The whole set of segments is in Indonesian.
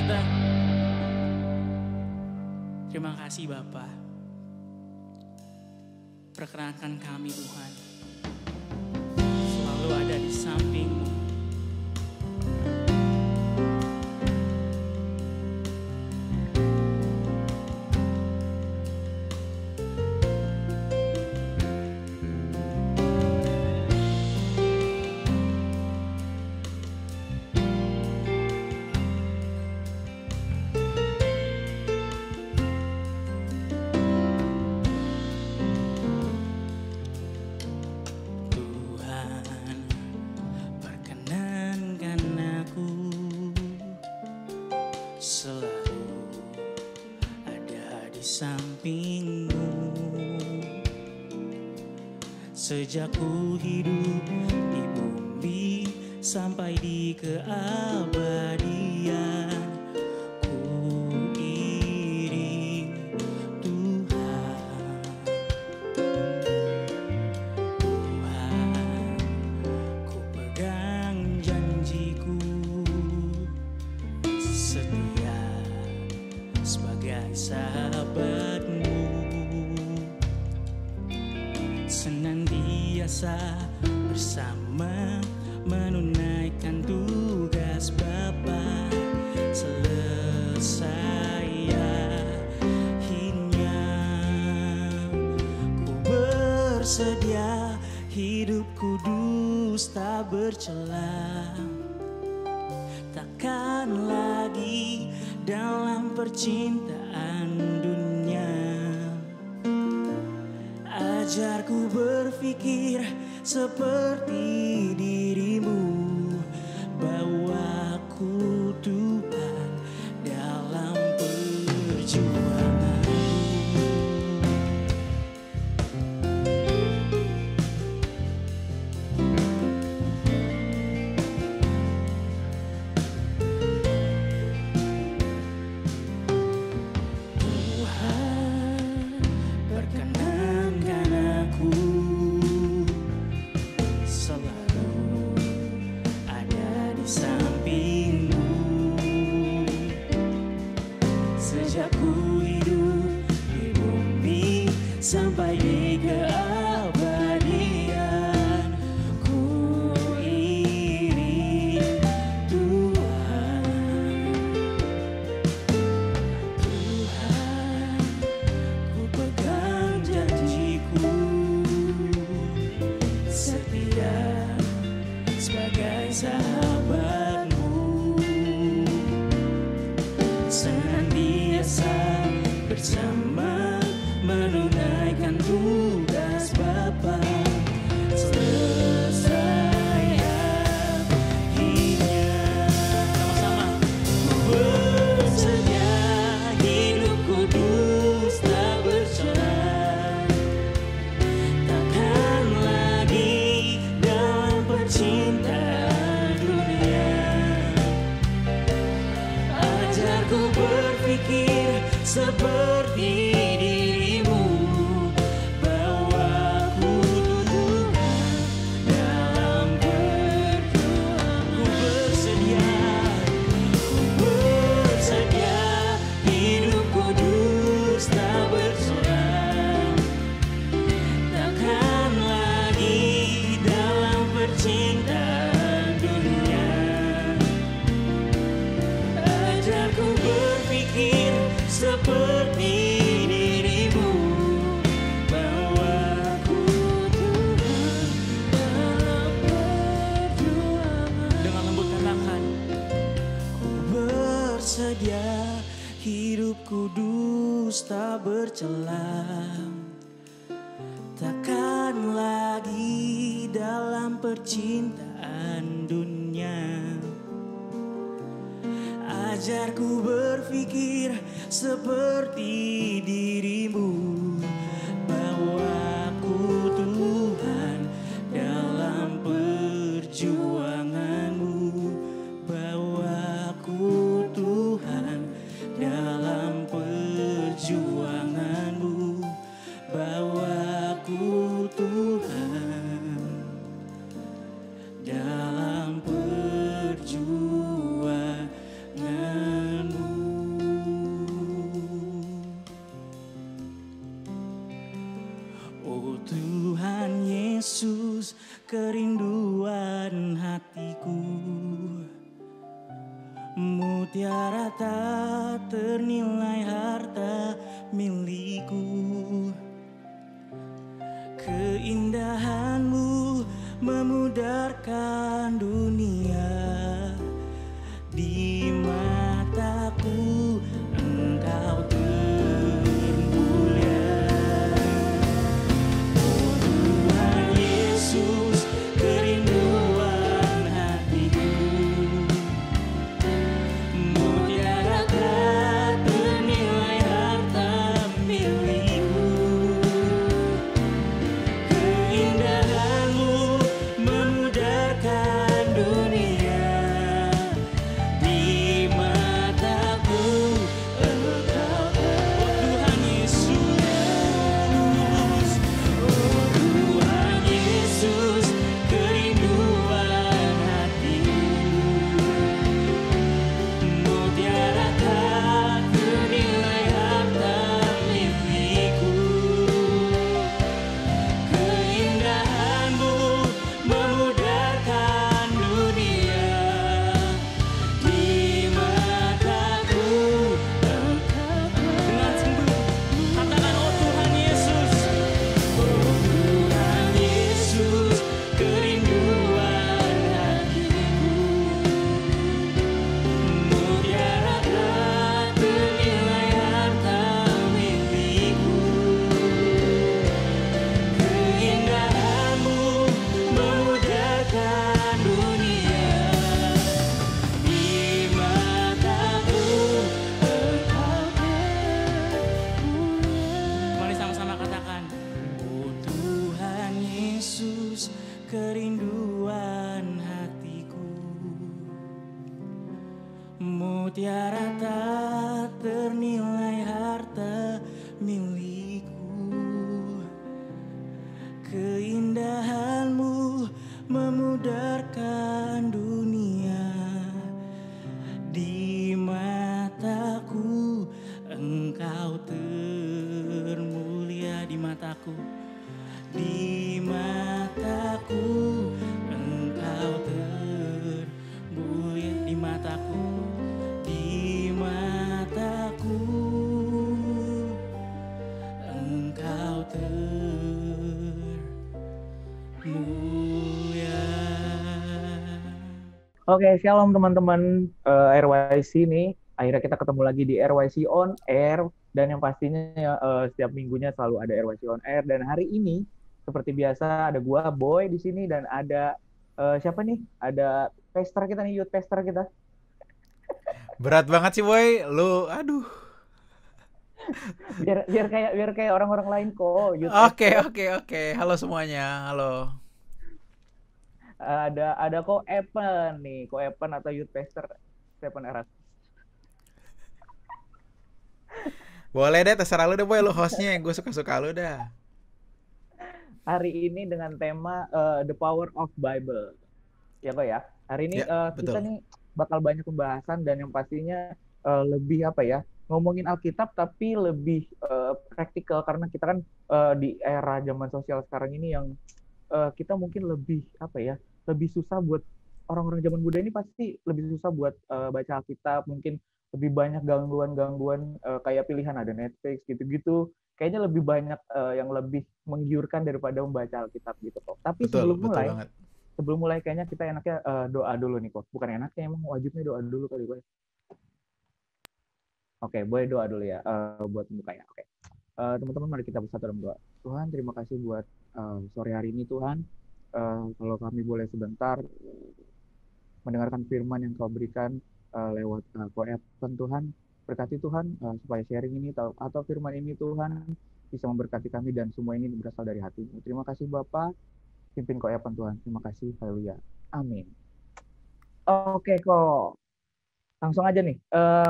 kita. Terima kasih Bapa. Perkenankan kami Tuhan selalu ada di samping-Mu. Samping-Mu sejak ku hidup di bumi sampai di keabadian, ku iring Tuhan. Tuhan, ku pegang janji-Ku, setia sebagai sahabat-Mu, senantiasa bersama menunaikan tugas Bapa selesai akhirnya. Ku bersedia hidup kudus tak bercela, takkan lagi dalam percintaan dunia. Ajarku berpikir seperti diri-Mu, bawa ku Tuhan dalam perjuangan. Sampai di keabadian, ku iring Tuhan. Tuhan, ku pegang janji-Ku, setia sebagai sahabat-Mu, senantiasa bersama menunaikan tugas Bapa selesai akhirnya. Sama-sama. Ku bersedia hidup kudus tak bercela, takkan lagi dalam percintaan dunia. Ajarku berpikir seperti seperti diri-Mu, bawaku Tuhan dalam perjuangan. Dengan lembut katakan, ku bersedia hidup kudus tak bercela, takkan lagi dalam percintaan dunia. Ajarku berpikir seperti diri-Mu, bawaku Tuhan dalam perjuangan-Mu, bawaku Tuhan dalam perjuangan-Mu, bawaku Tuhan dalam perjuangan-Mu. Mutiara tak ternilai harta milikku. Keindahanmu memudarkan dunia. Di mataku engkau termulia. Oh Tuhan Yesus, kerinduan hatiku. Mutiara tak ternilai harta milikku. Keindahanmu memudarkan dunia. Di mataku engkau Tuhan Yesus. Oh Tuhan Yesus, kerinduan hatiku. Mutiara tak ternilai harta milikku. Keindahanmu memudarkan dunia. Di mataku engkau. Dengan sungguh katakan, oh Tuhan Yesus. Oh Tuhan Yesus, kerinduan hatiku. Mutiara tak ternilai harta milikku. Keindahanmu memudarkan dunia. Di mataku engkau termulia. Mari sama-sama katakan, oh Tuhan Yesus, kerinduan hatiku. Mutiara tak ternilai harta milikku. Keindahanmu memudarkan dunia. Di mataku engkau termulia. Di mataku, di mataku engkau termulia. Di mataku, di mataku engkau termulia. Oke, shalom teman-teman RYC nih. Akhirnya kita ketemu lagi di RYC On Air. Dan yang pastinya setiap minggunya selalu ada RYC On Air. Dan hari ini, seperti biasa, ada gua, Boy, di sini. Dan ada, siapa nih? Ada pester kita nih, youth pester kita. Berat banget sih boy, lu aduh. Biar kayak orang-orang lain kok, youth Oke. pester. Halo semuanya, halo. Ada Ko Epen nih, Ko Epen atau youth pester Stephen Eras. Boleh deh, terserah lu deh boy, lu hostnya, gue suka-suka lu dah. Hari ini dengan tema The Power of Bible. Ya kok ya. Hari ini Ya, kita betul. nih bakal banyak pembahasan dan yang pastinya lebih apa ya, ngomongin Alkitab tapi lebih praktikal karena kita kan di era zaman sosial sekarang ini yang kita mungkin lebih apa ya, lebih susah buat orang-orang zaman muda ini pasti lebih susah buat baca Alkitab, mungkin lebih banyak gangguan-gangguan kayak pilihan ada Netflix gitu-gitu. Kayaknya lebih banyak yang lebih menggiurkan daripada membaca Alkitab gitu kok. Tapi Betul banget. sebelum mulai kayaknya kita enaknya doa dulu nih kok. Bukan enaknya, emang wajibnya doa dulu kali gue. Oke, boleh doa dulu ya buat membuka ya. Oke. Teman-teman mari kita bersatu dalam doa. Tuhan, terima kasih buat sore hari ini Tuhan. Kalau kami boleh sebentar mendengarkan firman yang kau berikan lewat Evan Tuhan. Berkati Tuhan supaya sharing ini atau firman ini Tuhan bisa memberkati kami dan semua ini berasal dari hati-Mu. Terima kasih Bapak. Pimpin Ko Evan Tuhan. Terima kasih. Haleluya. Amin. Oke kok. Langsung aja nih.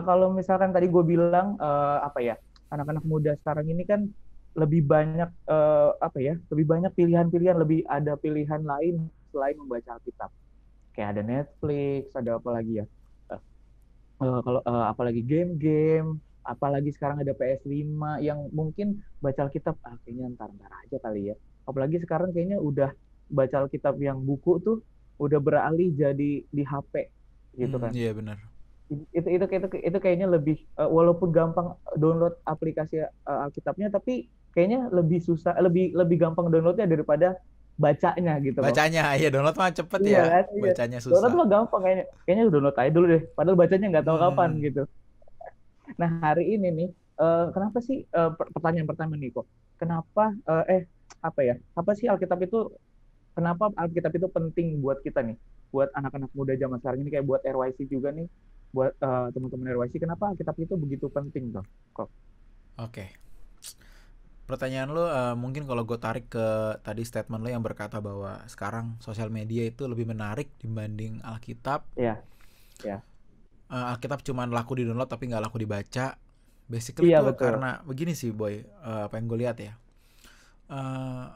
Kalau misalkan tadi gue bilang apa ya, anak-anak muda sekarang ini kan lebih banyak apa ya, lebih banyak pilihan-pilihan, lebih ada pilihan lain selain membaca Alkitab. Kayak ada Netflix, ada apa lagi ya? Kalau apalagi game-game, apalagi sekarang ada PS5 yang mungkin baca Alkitab kayaknya ntar aja kali ya. Apalagi sekarang kayaknya udah baca Alkitab yang buku tuh udah beralih jadi di HP gitu kan. Iya benar. Itu kayaknya lebih walaupun gampang download aplikasi Alkitabnya, tapi kayaknya lebih susah, lebih lebih gampang downloadnya daripada bacanya gitu loh. Bacanya ya download mah cepet Iya ya, kan, iya. bacanya Download susah. mah gampang kayaknya. Kayaknya download aja dulu deh. Padahal bacanya nggak tahu kapan Hmm, gitu. Nah, hari ini nih, kenapa sih, pertanyaan pertama nih kok, kenapa, apa ya, apa sih Alkitab itu, kenapa Alkitab itu penting buat kita nih, buat anak-anak muda zaman sekarang ini, kayak buat RYC juga nih, buat teman-teman RYC, kenapa Alkitab itu begitu penting tuh kok? oke. Pertanyaan lu mungkin kalau gue tarik ke tadi statement lu yang berkata bahwa sekarang sosial media itu lebih menarik dibanding Alkitab. Iya, iya, Alkitab cuman laku di download tapi nggak laku dibaca. Basically iya itu betul. karena begini sih boy, apa yang gue lihat ya. Eh,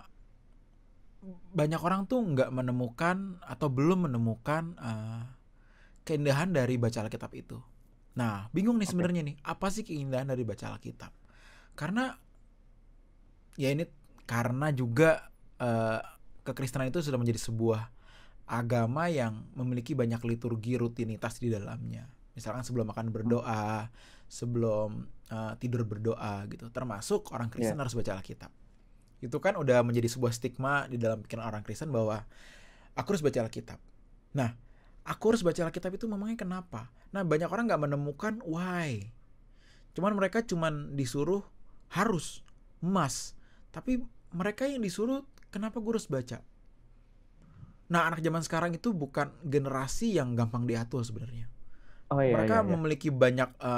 Banyak orang tuh nggak menemukan atau belum menemukan keindahan dari baca Alkitab itu. Nah, bingung nih Oke, sebenarnya nih, apa sih keindahan dari baca Alkitab? Karena ya ini karena juga eh, kekristenan itu sudah menjadi sebuah agama yang memiliki banyak liturgi rutinitas di dalamnya. Misalkan sebelum makan berdoa, sebelum tidur berdoa gitu. Termasuk orang Kristen iya, harus baca Alkitab. Itu kan udah menjadi sebuah stigma di dalam pikiran orang Kristen bahwa aku harus baca Alkitab. Nah, aku harus baca Alkitab itu memangnya kenapa? Nah, banyak orang nggak menemukan why. Cuman mereka disuruh harus, must. Tapi mereka yang disuruh kenapa gue harus baca? Nah, anak zaman sekarang itu bukan generasi yang gampang diatur sebenarnya. oh iya, iya, Mereka iya,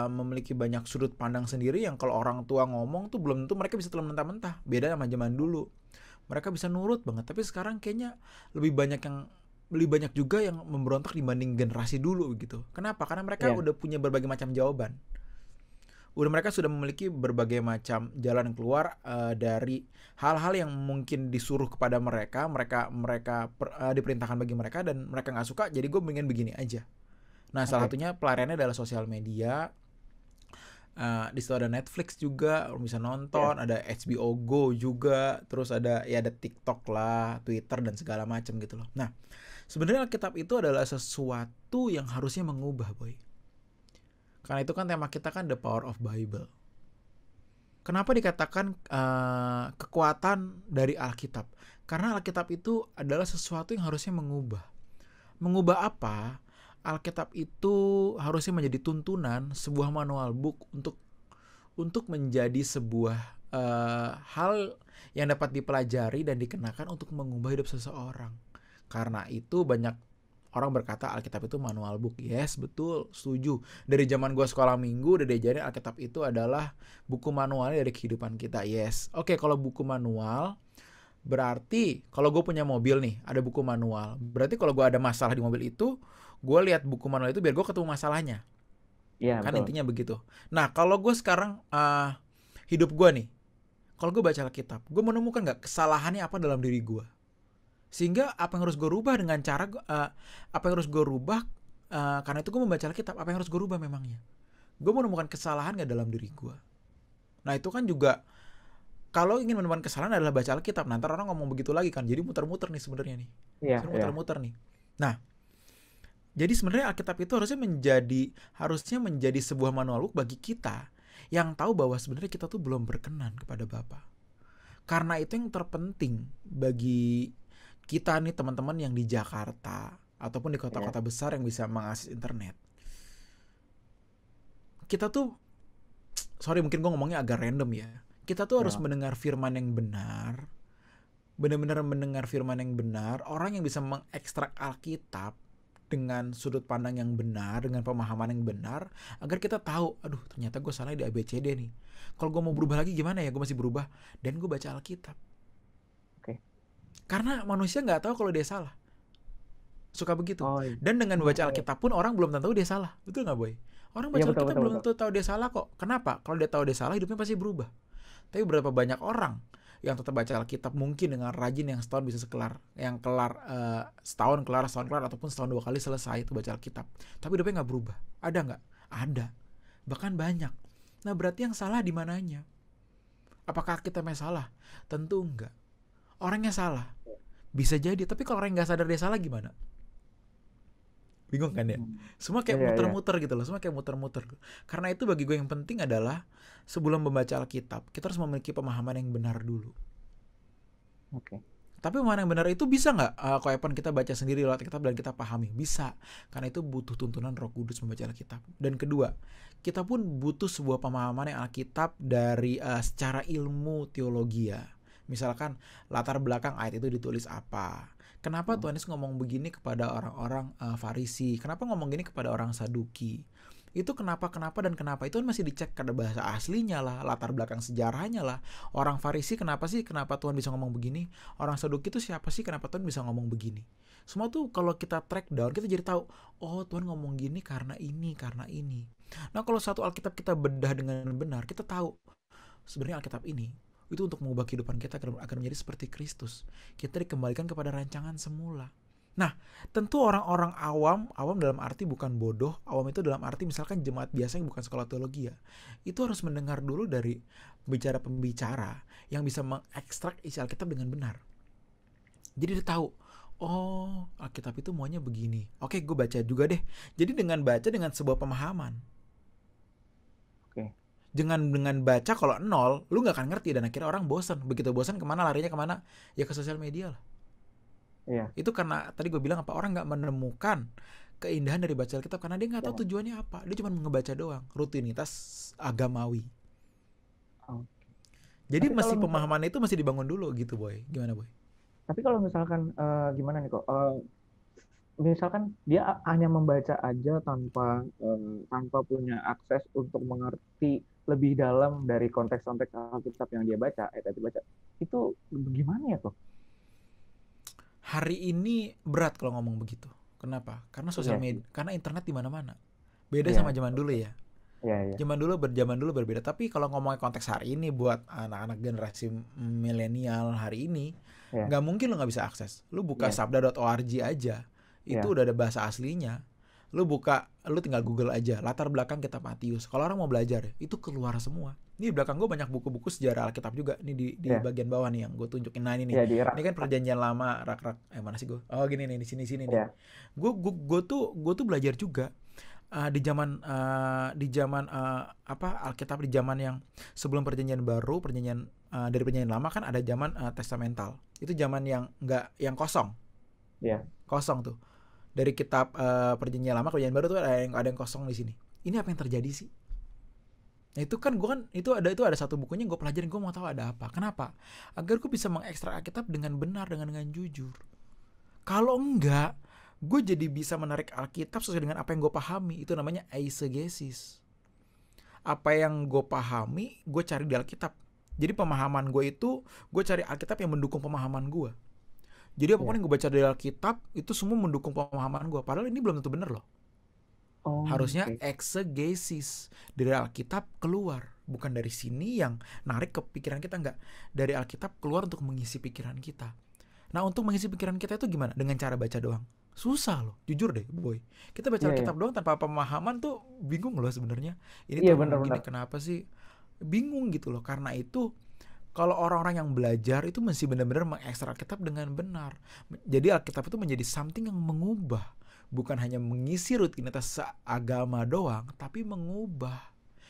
memiliki banyak sudut pandang sendiri yang kalau orang tua ngomong tuh belum tentu mereka bisa telan mentah-mentah. Beda sama zaman dulu. Mereka bisa nurut banget, tapi sekarang kayaknya lebih banyak yang lebih banyak juga yang memberontak dibanding generasi dulu gitu. Kenapa? Karena mereka iya, udah punya berbagai macam jawaban. Mereka sudah memiliki berbagai macam jalan keluar dari hal-hal yang mungkin disuruh kepada mereka, diperintahkan bagi mereka dan mereka nggak suka. Jadi gue ingin begini aja. Nah, salah oke, satunya pelariannya adalah sosial media. Di situ ada Netflix juga, bisa iya, nonton, ada HBO Go juga, terus ada TikTok lah, Twitter dan segala macam gitu loh. Nah, sebenarnya Alkitab itu adalah sesuatu yang harusnya mengubah, boy. Karena itu kan tema kita kan the power of Bible. Kenapa dikatakan kekuatan dari Alkitab? Karena Alkitab itu adalah sesuatu yang harusnya mengubah. Mengubah apa? Alkitab itu harusnya menjadi tuntunan, sebuah manual book untuk menjadi sebuah hal yang dapat dipelajari dan dikenakan untuk mengubah hidup seseorang. Karena itu banyak orang berkata Alkitab itu manual book. Yes, betul, setuju. Dari zaman gue sekolah minggu udah diajarin Alkitab itu adalah buku manual dari kehidupan kita. Yes. Oke, kalau buku manual berarti kalau gue punya mobil nih, ada buku manual. Berarti kalau gue ada masalah di mobil itu, gue lihat buku manual itu biar gue ketemu masalahnya. iya Kan betul. intinya begitu. Nah, kalau gue sekarang hidup gue nih, kalau gue baca Alkitab, gue menemukan nggak kesalahannya apa dalam diri gue. Sehingga apa yang harus gue rubah dengan cara apa yang harus gue rubah karena itu gue membaca Alkitab, apa yang harus gue rubah memangnya. Gue menemukan kesalahan nggak dalam diri gue. Nah, itu kan juga kalau ingin menemukan kesalahan adalah baca Alkitab. Nanti orang ngomong begitu lagi kan. Jadi muter-muter nih sebenarnya nih. Iya, Sebenarnya iya, muter-muter nih. Nah, jadi sebenarnya Alkitab itu harusnya menjadi sebuah manual book bagi kita yang tahu bahwa sebenarnya kita tuh belum berkenan kepada Bapa. Karena itu yang terpenting bagi kita nih teman-teman yang di Jakarta ataupun di iya, kota-kota besar yang bisa mengakses internet. Kita tuh, sorry mungkin gue ngomongnya agak random ya. Kita tuh harus iya, mendengar firman yang benar, benar-benar mendengar firman yang benar, orang yang bisa mengekstrak Alkitab dengan sudut pandang yang benar, dengan pemahaman yang benar, agar kita tahu, aduh ternyata gue salah di ABCD nih. Kalau gue mau berubah lagi gimana ya, gue masih berubah. Dan gue baca Alkitab. oke. Karena manusia nggak tahu kalau dia salah. Suka begitu. Oh iya, Dan dengan oh, membaca iya, Alkitab pun orang belum tentu dia salah. Betul nggak boy? Orang iya baca betul, Alkitab betul, belum betul. tentu tahu dia salah kok. Kenapa? Kalau dia tahu dia salah, hidupnya pasti berubah. Tapi berapa banyak orang yang tetap baca Alkitab mungkin dengan rajin yang setahun bisa setahun kelar ataupun setahun 2 kali selesai itu baca Alkitab. Tapi hidupnya nggak berubah. Ada nggak? Ada. Bahkan banyak. Nah berarti yang salah di mananya? Apakah Alkitabnya salah? Tentu enggak. Orangnya salah. Bisa jadi. Tapi kalau orang nggak sadar dia salah gimana? Bingung kan ya? Semua kayak Iya, iya. muter-muter gitu loh, semua kayak muter-muter. Karena itu bagi gue yang penting adalah sebelum membaca Alkitab, kita harus memiliki pemahaman yang benar dulu. Oke. Tapi pemahaman yang benar itu bisa nggak Koepan kita baca sendiri lewat Alkitab dan kita pahami? Bisa, karena itu butuh tuntunan Roh Kudus membaca Alkitab. Dan kedua, kita pun butuh sebuah pemahaman yang Alkitab dari secara ilmu teologi ya. Misalkan latar belakang ayat itu ditulis apa. Kenapa Tuhan Yesus ngomong begini kepada orang-orang Farisi? Kenapa ngomong gini kepada orang Saduki? Itu kenapa dan kenapa itu kan masih dicek ada bahasa aslinya lah, latar belakang sejarahnya lah. Orang Farisi kenapa Tuhan bisa ngomong begini? Orang Saduki itu siapa sih, kenapa Tuhan bisa ngomong begini? Semua tuh kalau kita track down, kita jadi tahu, oh Tuhan ngomong gini karena ini. Nah kalau satu Alkitab kita bedah dengan benar, kita tahu sebenarnya Alkitab ini itu untuk mengubah kehidupan kita agar menjadi seperti Kristus. Kita dikembalikan kepada rancangan semula. Nah, tentu orang-orang awam dalam arti bukan bodoh, awam itu dalam arti misalkan jemaat biasa yang bukan sekolah teologi ya, itu harus mendengar dulu dari pembicara yang bisa mengekstrak isi Alkitab dengan benar. Jadi dia tahu, oh Alkitab itu maunya begini. Oke, gue baca juga deh. Jadi dengan baca dengan sebuah pemahaman. Oke. Dengan baca kalau nol, lu gak akan ngerti dan akhirnya orang bosan. Begitu bosan kemana larinya kemana? Ya ke sosial media lah. Iya. Itu karena tadi gue bilang apa, orang nggak menemukan keindahan dari baca Alkitab karena dia nggak tahu tujuannya apa. Dia cuma ngebaca doang, rutinitas agamawi. Jadi Tapi masih kalau pemahaman itu masih dibangun dulu gitu, Boy. Gimana, Boy? Tapi kalau misalkan gimana nih kok? Misalkan dia hanya membaca aja tanpa punya akses untuk mengerti lebih dalam dari konteks-konteks Alkitab yang dia baca, ayat dibaca. Itu gimana ya kok? Hari ini berat kalau ngomong begitu. Kenapa? Karena sosial media, karena internet di mana-mana. Beda sama zaman dulu ya. Iya. Zaman dulu berbeda. Tapi kalau ngomongin konteks hari ini buat anak-anak generasi milenial hari ini, nggak mungkin lo nggak bisa akses. Lo buka sabda.org aja, itu udah ada bahasa aslinya. Lu tinggal Google aja latar belakang kitab Matius. Kalau orang mau belajar itu keluar semua. Ini di belakang gue banyak buku-buku sejarah Alkitab juga. Ini di bagian bawah nih yang gue tunjukin. Nah ini nih. Ini kan perjanjian lama rak-rak. Mana sih gue? Oh gini nih, di sini nih. Gue tuh belajar juga di zaman Alkitab, di zaman yang sebelum perjanjian baru, dari perjanjian lama kan ada zaman testamental. Itu zaman yang kosong. Kosong tuh. Dari kitab perjanjian lama ke perjanjian baru tuh ada yang kosong di sini. Ini apa yang terjadi sih? Nah itu kan itu ada satu bukunya gue pelajarin, gue mau tahu ada apa. Kenapa? Agar gue bisa mengekstrak Alkitab dengan benar, dengan jujur. Kalau enggak, gue jadi bisa menarik Alkitab sesuai dengan apa yang gue pahami. Itu namanya eisegesis. Apa yang gue pahami, gue cari di Alkitab. Jadi pemahaman gue itu, gue cari Alkitab yang mendukung pemahaman gue. Jadi apapun yang gue baca dari Alkitab itu semua mendukung pemahaman gue. Padahal ini belum tentu benar loh. Harusnya eksegesis dari Alkitab keluar, bukan dari sini yang narik ke pikiran kita, enggak. Dari Alkitab keluar untuk mengisi pikiran kita. Nah untuk mengisi pikiran kita itu gimana? Dengan cara baca doang. Susah loh, jujur deh boy. Kita baca Alkitab doang tanpa pemahaman tuh bingung loh sebenarnya. Ini tuh begini kenapa sih? Bingung gitu loh. Karena itu kalau orang-orang yang belajar itu mesti benar-benar mengekstrak Alkitab dengan benar. Jadi Alkitab itu menjadi something yang mengubah. Bukan hanya mengisi rutinitas agama doang, tapi mengubah.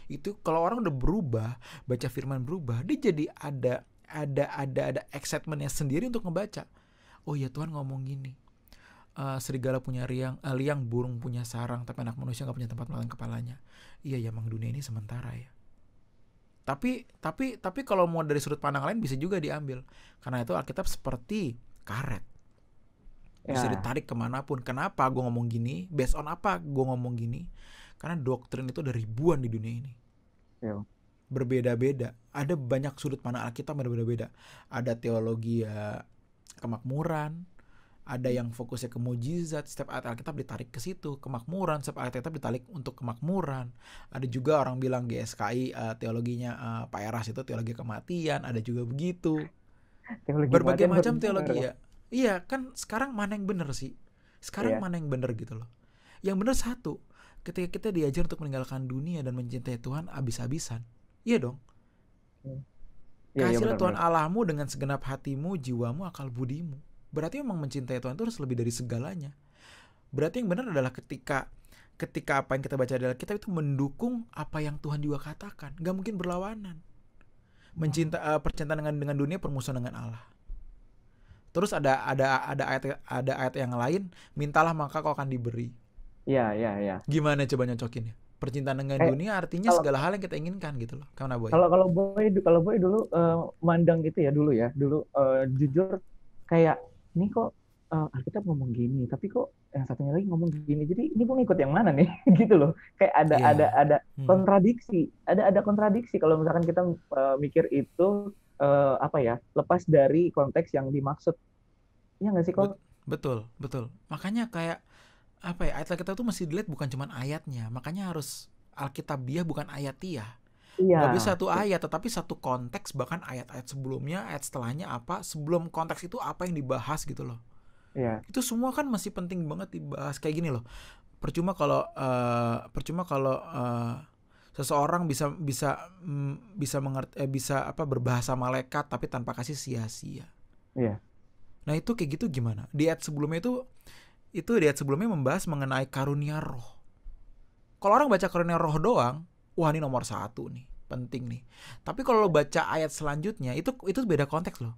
Itu kalau orang udah berubah, baca firman berubah, dia jadi ada excitementnya sendiri untuk ngebaca. Oh ya Tuhan ngomong gini. Serigala punya liang, burung punya sarang, tapi anak manusia gak punya tempat meletakkan kepalanya. Iya ya, emang dunia ini sementara ya. Tapi kalau mau dari sudut pandang lain bisa juga diambil. Karena itu Alkitab seperti karet. Bisa ditarik kemanapun. Kenapa gue ngomong gini? Based on apa gue ngomong gini? Karena doktrin itu ada ribuan di dunia ini. Berbeda-beda. Ada banyak sudut pandang Alkitab berbeda-beda. Ada teologi kemakmuran. Ada yang fokusnya ke mujizat, setiap ayat Alkitab ditarik ke situ, kemakmuran, setiap ayat Alkitab ditarik untuk kemakmuran. Ada juga orang bilang GSKI teologinya Pak Eras itu teologi kematian, ada juga begitu. Berbagai macam teologi ya. Iya, kan sekarang mana yang benar sih? Sekarang mana yang benar gitu loh. Yang benar satu, ketika kita diajar untuk meninggalkan dunia dan mencintai Tuhan abis-abisan. Iya dong. Kasihlah Tuhan Allahmu dengan segenap hatimu, jiwamu, akal budimu. Berarti memang mencintai Tuhan itu harus lebih dari segalanya. Berarti yang benar adalah ketika apa yang kita baca adalah kita itu mendukung apa yang Tuhan juga katakan. Gak mungkin berlawanan. Percintaan dengan dunia, permusuhan dengan Allah. Terus ada ayat yang lain, mintalah maka kau akan diberi. Iya. Gimana coba nyocokinnya? Percintaan dengan dunia artinya segala hal yang kita inginkan gitu loh. Karena Boy. Kalau Boy dulu mandang gitu ya dulu jujur kayak ini kok Alkitab ngomong gini, tapi kok yang satunya lagi ngomong gini. Jadi ini gue ngikut yang mana nih? Gitu loh. Kayak ada kontradiksi. Ada kontradiksi kalau misalkan kita mikir itu lepas dari konteks yang dimaksud. Iya nggak sih kok? Betul. Makanya kayak ayat Alkitab itu mesti dilihat bukan cuma ayatnya. Makanya harus Alkitabiah bukan ayatiah. Iya. Gak bisa satu ayat, tetapi satu konteks, bahkan ayat-ayat sebelumnya, ayat setelahnya apa, sebelum konteks itu apa yang dibahas gitu loh. Iya. Itu semua kan masih penting banget dibahas. Kayak gini loh. Percuma kalau seseorang bisa mengerti, berbahasa malaikat tapi tanpa kasih sia-sia. Iya. Nah itu kayak gitu gimana? Di ayat sebelumnya itu di ayat sebelumnya membahas mengenai karunia roh. Kalau orang baca karunia roh doang, wah ini nomor 1 nih, penting nih. Tapi kalau lo baca ayat selanjutnya, itu beda konteks loh.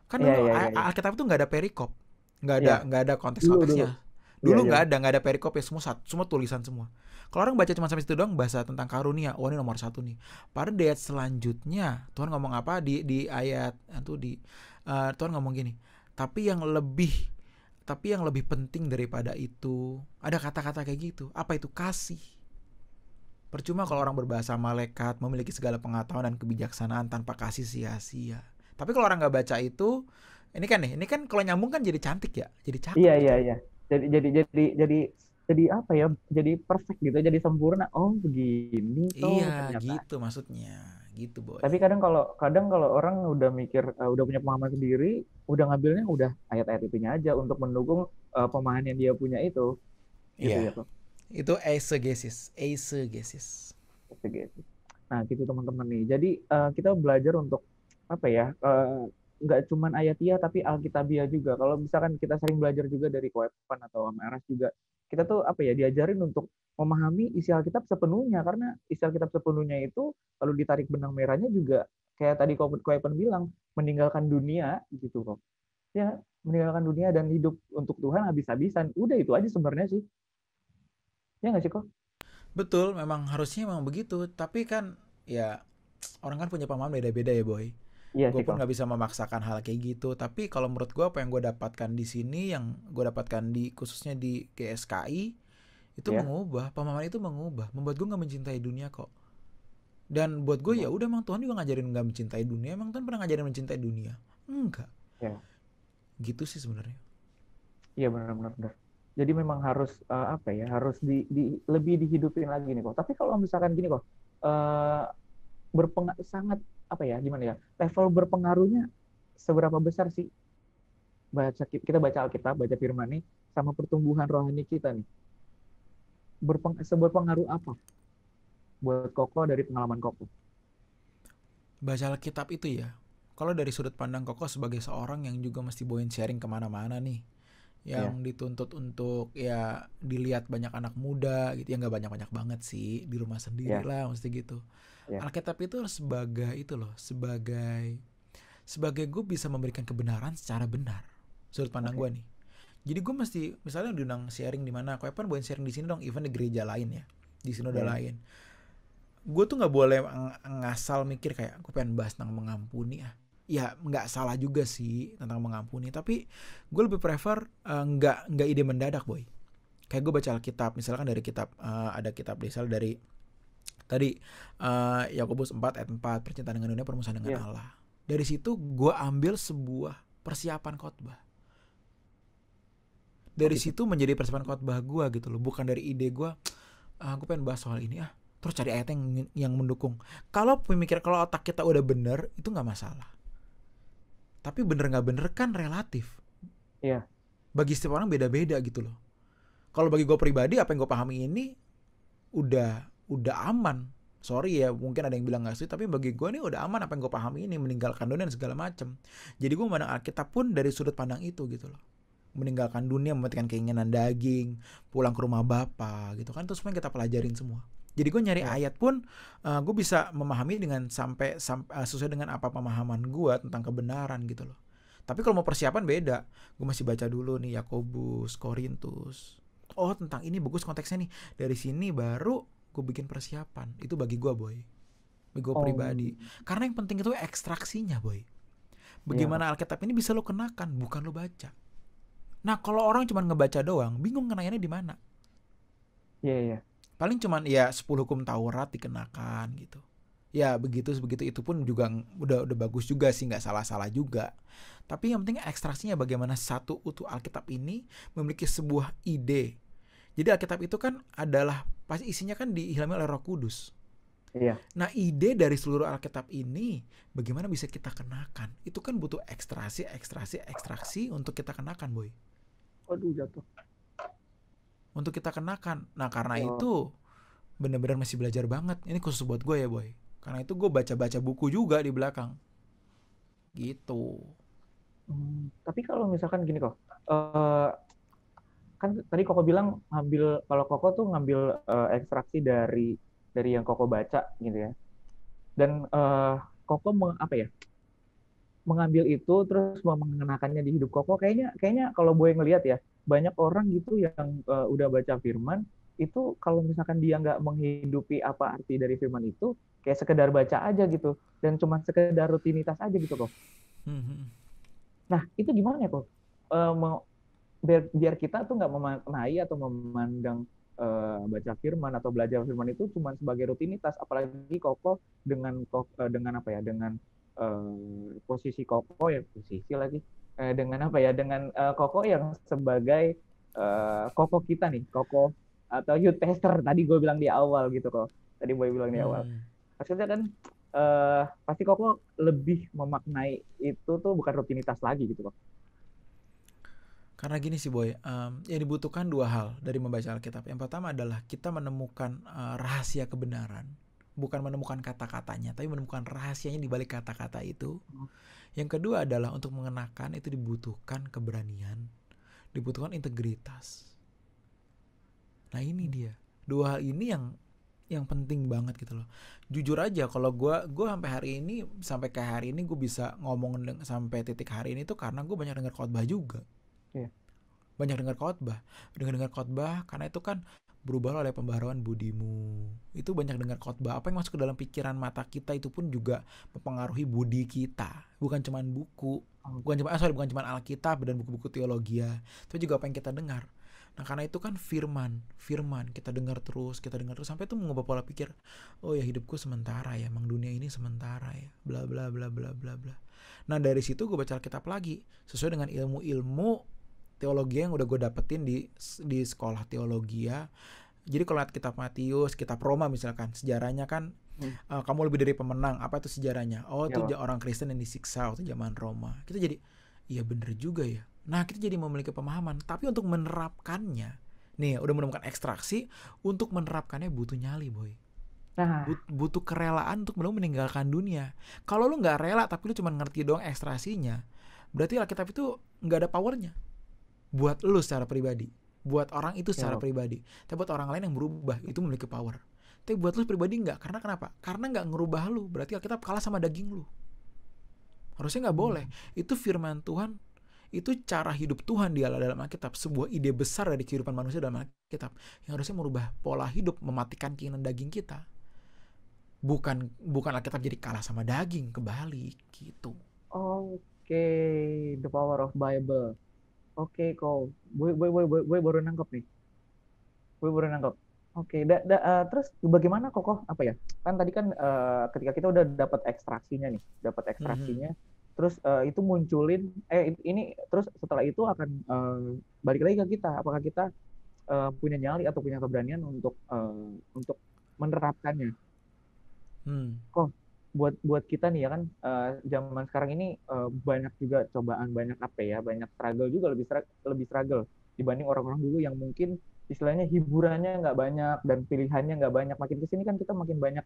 Kan dulu Alkitab itu nggak ada perikop, nggak ada konteks konteksnya. Dulu nggak ada perikop ya, semua tulisan semua. Kalau orang baca cuma sampai situ doang, bahasa tentang karunia, wah ini nomor 1 nih. Padahal di ayat selanjutnya Tuhan ngomong apa di ayat itu Tuhan ngomong gini. Tapi yang lebih penting daripada itu, ada kata-kata kayak gitu. Apa itu? Kasih. Percuma kalau orang berbahasa malaikat, memiliki segala pengetahuan dan kebijaksanaan tanpa kasih sia-sia. Tapi kalau orang nggak baca itu, ini kan kalau nyambung kan jadi cantik ya, jadi cakep. Iya. Jadi apa ya? Jadi perfect gitu, jadi sempurna. Oh begini. Iya, gitu maksudnya, gitu Boy. Tapi kadang kalau orang udah mikir, udah punya pemahaman sendiri, udah ngambilnya udah ayat-ayat itunya aja untuk mendukung pemahaman yang dia punya itu. Iya. Gitu. Itu eisegesis. Nah gitu teman-teman nih. Jadi kita belajar untuk nggak cuman ayatiah tapi alkitabiah juga. Kalau misalkan kita sering belajar juga dari Koepan atau MRS juga, kita tuh diajarin untuk memahami isi Alkitab sepenuhnya, karena isi Alkitab sepenuhnya itu kalau ditarik benang merahnya juga kayak tadi Koepan bilang, meninggalkan dunia gitu kok. Ya, meninggalkan dunia dan hidup untuk Tuhan habis-habisan. Udah itu aja sebenarnya sih. Ya nggak sih kok? Betul, memang harusnya memang begitu. Tapi kan ya orang kan punya pemahaman beda-beda ya Boy. Iya, gue pun nggak bisa memaksakan hal kayak gitu. Tapi kalau menurut gue apa yang gue dapatkan di sini, yang gue dapatkan khususnya di GSKI itu mengubah pemahaman itu, membuat gue nggak mencintai dunia kok. Dan buat gue ya udah, emang Tuhan juga ngajarin nggak mencintai dunia. Emang Tuhan pernah ngajarin mencintai dunia? Enggak. Ya. Gitu sih sebenarnya. Iya benar. Jadi memang harus harus lebih dihidupin lagi nih kok. Tapi kalau misalkan gini kok, sangat level berpengaruhnya seberapa besar sih kita baca Alkitab, baca firman nih, sama pertumbuhan rohani kita nih, seberpengaruh apa buat Koko dari pengalaman Koko? Baca Alkitab itu ya, kalau dari sudut pandang Koko sebagai seorang yang juga mesti bawain sharing kemana-mana nih, yang dituntut untuk ya dilihat banyak anak muda gitu, ya nggak banyak-banyak banget sih, di rumah sendiri lah mesti gitu. Alkitab itu sebagai gue bisa memberikan kebenaran secara benar, sudut pandang gue nih. Jadi gue mesti misalnya diundang sharing di mana, kau bawain sharing di sini dong, even di gereja lain ya, di sinode lain. Gue tuh nggak boleh ngasal mikir kayak gue pengen bahas tentang mengampuni ya. Ya nggak salah juga sih tentang mengampuni, tapi gue lebih prefer nggak ide mendadak Boy. Kayak gue baca Alkitab, misalkan dari kitab ada kitab Desal dari tadi Yakobus 4 ayat 4, percintaan dengan dunia, permusuhan dengan Allah. Dari situ gue ambil sebuah persiapan khotbah. Dari situ menjadi persiapan khotbah gue gitu loh, bukan dari ide gue pengen bahas soal ini terus cari ayat yang mendukung. Kalau otak kita udah bener, itu nggak masalah. Tapi bener nggak bener kan relatif. Iya. Bagi setiap orang beda-beda gitu loh. Kalau bagi gue pribadi, apa yang gue pahami ini udah aman. Sorry ya, mungkin ada yang bilang nggak setuju, tapi bagi gue nih udah aman apa yang gue pahami ini, meninggalkan dunia dan segala macam. Jadi gue memandang Alkitab pun dari sudut pandang itu gitu loh. meninggalkan dunia, mematikan keinginan daging, pulang ke rumah Bapa gitu kan, itu semua yang kita pelajarin semua. Jadi gue nyari ayat pun gue bisa memahami dengan sampai sesuai dengan apa pemahaman gue tentang kebenaran gitu loh. Tapi kalau mau persiapan beda, gue masih baca dulu nih Yakobus, Korintus. Oh tentang ini bagus konteksnya nih, dari sini baru gue bikin persiapan. Itu bagi gue boy, bagi gue pribadi. Karena yang penting itu ekstraksinya boy. Bagaimana Alkitab ini bisa lo kenakan, bukan lo baca. Nah kalau orang cuma ngebaca doang, bingung kenakannya di mana. Iya. Paling cuman ya 10 hukum Taurat dikenakan gitu. Ya begitu itu pun juga udah bagus juga sih, nggak salah juga. Tapi yang penting ekstraksinya bagaimana satu utuh Alkitab ini memiliki sebuah ide. Jadi Alkitab itu kan adalah pasti isinya kan diilhami oleh Roh Kudus. Iya. Nah ide dari seluruh Alkitab ini bagaimana bisa kita kenakan? Itu kan butuh ekstraksi untuk kita kenakan boy. Aduh jatuh. Untuk kita kenakan. Nah karena itu benar-benar masih belajar banget. Ini khusus buat gue ya boy. Karena itu gue baca buku juga di belakang. Gitu. Tapi kalau misalkan gini kok, kan tadi Koko bilang kalau Koko tuh ngambil ekstraksi dari yang Koko baca gitu ya. Dan Koko mengambil itu terus mengenakannya di hidup Koko. Kayaknya kalau gue ngelihat ya, banyak orang gitu yang udah baca firman itu kalau misalkan dia nggak menghidupi apa arti dari firman itu, kayak sekedar baca aja gitu dan cuma sekedar rutinitas aja gitu kok. Nah itu gimana ya kok? Biar kita tuh nggak memaknai atau memandang baca firman atau belajar firman itu cuma sebagai rutinitas, apalagi Koko dengan posisi Koko ya dengan Koko yang sebagai Koko kita nih, Koko atau youth pastor tadi gue bilang di awal gitu kok. Tadi gue bilang di awal. Maksudnya kan pasti Koko lebih memaknai itu tuh bukan rutinitas lagi gitu kok. Karena gini sih boy, yang dibutuhkan dua hal dari membaca Alkitab. Yang pertama adalah kita menemukan rahasia kebenaran, bukan menemukan kata-katanya, tapi menemukan rahasianya di balik kata-kata itu. Yang kedua adalah untuk mengenakan itu dibutuhkan keberanian, dibutuhkan integritas. Nah ini dia, dua hal ini yang penting banget gitu loh. Jujur aja kalau gue sampai ke hari ini gue bisa ngomong sampai titik hari ini tuh karena gue banyak dengar khotbah juga. Banyak dengar khotbah karena itu kan berubah oleh pembaharuan budimu. Itu banyak dengar khotbah. Apa yang masuk ke dalam pikiran mata kita itu pun juga mempengaruhi budi kita. Bukan cuma buku, bukan cuma Alkitab dan buku-buku teologi. Itu juga apa yang kita dengar. Nah karena itu kan firman kita dengar terus sampai itu mengubah pola pikir. Oh ya hidupku sementara ya, emang dunia ini sementara ya, bla bla bla bla bla bla. Nah dari situ gue baca Alkitab lagi sesuai dengan ilmu teologi yang udah gue dapetin di sekolah teologi ya. Jadi kalau lihat kitab Matius, kitab Roma misalkan, sejarahnya kan kamu lebih dari pemenang. Apa itu sejarahnya? Oh itu orang Kristen yang disiksa waktu zaman Roma. Kita jadi iya bener juga ya. Nah kita jadi memiliki pemahaman. Tapi untuk menerapkannya, nih udah menemukan ekstraksi, untuk menerapkannya butuh nyali boy. Butuh kerelaan untuk meninggalkan dunia. Kalau lu gak rela tapi lu cuma ngerti doang ekstraksinya, berarti Alkitab itu gak ada powernya buat lu secara pribadi, buat orang itu secara pribadi. Tapi buat orang lain yang berubah itu memiliki power. Tapi buat lu pribadi enggak. Karena kenapa? Karena enggak ngerubah lu. Berarti Alkitab kalah sama daging lu. Harusnya enggak boleh. Itu firman Tuhan, itu cara hidup Tuhan di dalam Alkitab, sebuah ide besar dari kehidupan manusia dalam Alkitab yang harusnya merubah pola hidup, mematikan keinginan daging kita. Bukan Alkitab jadi kalah sama daging, kebalik gitu. Oke, the power of Bible. Oke, kok gue baru nangkep nih. Oke, terus bagaimana Koko apa ya? Kan tadi kan ketika kita udah dapat ekstraksinya, terus itu munculin ini terus setelah itu akan balik lagi ke kita. Apakah kita punya nyali atau punya keberanian untuk menerapkannya? Kok buat kita nih ya kan zaman sekarang ini banyak juga cobaan, banyak struggle juga, lebih struggle dibanding orang-orang dulu yang mungkin istilahnya hiburannya nggak banyak dan pilihannya nggak banyak. Makin kesini kan kita makin banyak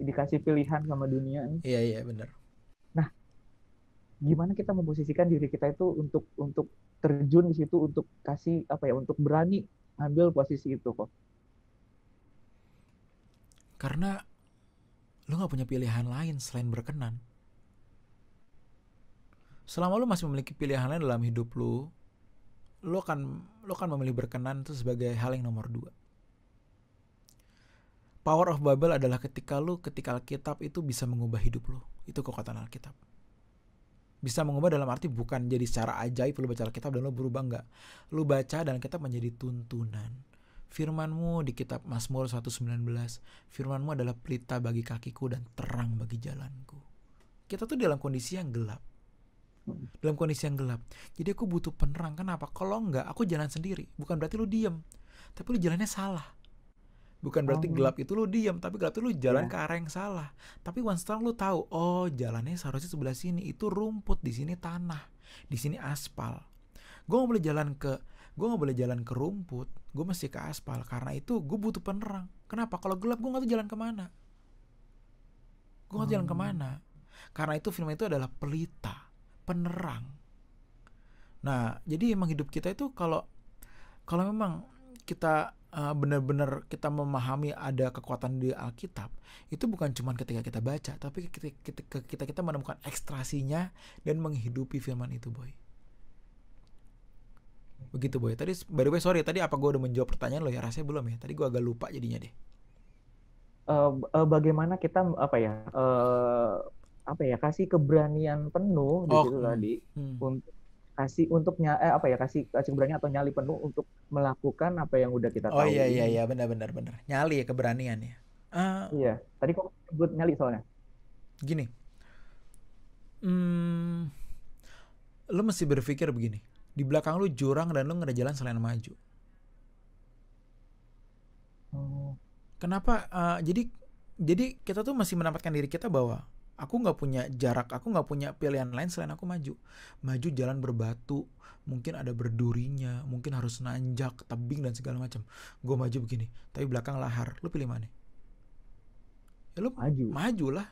dikasih pilihan sama dunia nih. Iya benar. Nah gimana kita memposisikan diri kita itu untuk terjun di situ, untuk kasih untuk berani ambil posisi itu kok. Karena lu nggak punya pilihan lain selain berkenan. Selama lu masih memiliki pilihan lain dalam hidup lu akan memilih berkenan itu sebagai hal yang nomor 2. Power of Bible adalah ketika Alkitab itu bisa mengubah hidup lu. Itu kekuatan Alkitab. Bisa mengubah dalam arti bukan jadi secara ajaib lu baca Alkitab dan lu berubah, enggak. Lu baca dan Alkitab menjadi tuntunan. Firman-Mu di kitab Mazmur 119, firman-Mu adalah pelita bagi kakiku dan terang bagi jalanku. Kita tuh dalam kondisi yang gelap. Jadi aku butuh penerang. Kenapa? Kalau enggak, aku jalan sendiri. Bukan berarti lu diem, tapi lu jalannya salah. Bukan berarti gelap itu lu diem, tapi gelap itu lu jalan ke arah yang salah. Tapi once lu tahu, oh jalannya seharusnya sebelah sini, itu rumput, di sini tanah, di sini aspal. Gue nggak boleh jalan ke rumput, gue mesti ke aspal. Karena itu gue butuh penerang. Kenapa? Kalau gelap gue nggak tahu jalan kemana. Karena itu firman itu adalah pelita, penerang. Nah, jadi emang hidup kita itu kalau memang kita benar-benar kita memahami ada kekuatan di Alkitab, itu bukan cuma ketika kita baca, tapi ketika kita menemukan ekstrasinya dan menghidupi firman itu, boy. Begitu, boy. Tadi by the way sorry, tadi apa gue udah menjawab pertanyaan lo ya? Rasanya belum ya. Tadi gue agak lupa jadinya deh. Bagaimana kita kasih keberanian penuh di situ tadi untuk kasih keberanian atau nyali penuh untuk melakukan apa yang udah kita tahu. Oh iya benar. Nyali ya, keberanian ya. Iya, tadi kok sebut nyali soalnya. Gini. Lu mesti berpikir begini. Di belakang lu jurang dan lu nggak ada jalan selain maju. Kenapa? Jadi kita tuh masih menempatkan diri kita bahwa aku nggak punya jarak, aku nggak punya pilihan lain selain aku maju jalan berbatu, mungkin ada berdurinya, mungkin harus nanjak, tebing dan segala macam. Gue maju begini, tapi belakang lahar. Lu pilih mana? Ya lu maju lah.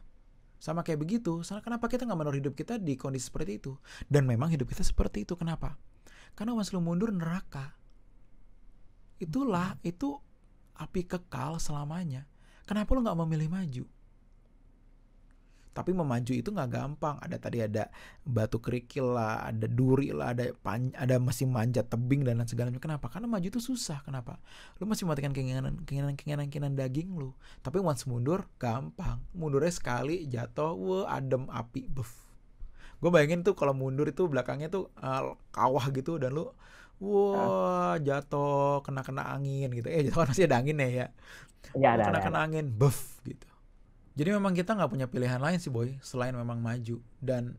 Sama kayak begitu. Kenapa kita nggak menaruh hidup kita di kondisi seperti itu? Dan memang hidup kita seperti itu. Kenapa? Karena once lu mundur, neraka. Itu api kekal selamanya. Kenapa lu nggak memilih maju? Tapi memaju itu nggak gampang. Ada batu kerikil lah, ada duri lah, ada masih manjat tebing dan segala macam. Kenapa? Karena maju itu susah. Kenapa? Lu masih mematikan keinginan daging lu. Tapi once mundur gampang. Mundurnya sekali jatuh, adem api, buff. Gue bayangin tuh kalau mundur itu belakangnya tuh kawah gitu dan lu jatuh kena angin gitu. Jatuh kan masih ada angin ya. Ya kena angin, buff gitu. Jadi memang kita nggak punya pilihan lain sih, boy, selain memang maju. Dan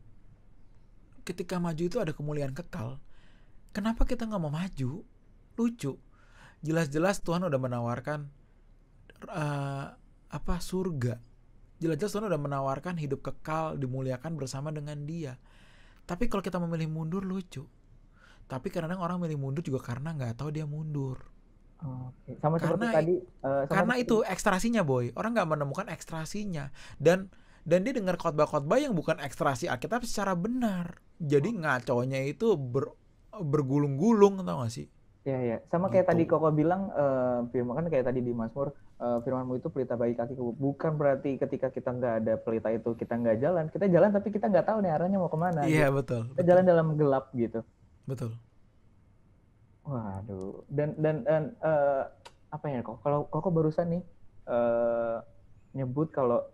ketika maju itu ada kemuliaan kekal. Kenapa kita nggak mau maju? Lucu. Jelas-jelas Tuhan udah menawarkan surga. Jelas-jelas Tuhan udah menawarkan hidup kekal, dimuliakan bersama dengan Dia. Tapi kalau kita memilih mundur, lucu. Tapi kadang-kadang orang memilih mundur juga karena nggak tahu dia mundur. Sama seperti tadi. Karena itu ekstrasinya, boy. Orang nggak menemukan ekstrasinya. Dan dia dengar khotbah-khotbah yang bukan ekstrasi Alkitab secara benar. Jadi ngaconya itu bergulung-gulung, tau gak sih? Iya. Sama kayak tadi Koko bilang, firman kan kayak tadi di Mazmur, firman-Mu itu pelita bagi kakiku. Bukan berarti ketika kita nggak ada pelita itu kita nggak jalan. Kita jalan tapi kita nggak tahu nih arahnya mau kemana. Iya, gitu. betul. Kita jalan dalam gelap gitu. Betul. Waduh. Dan kalau Koko barusan nih nyebut kalau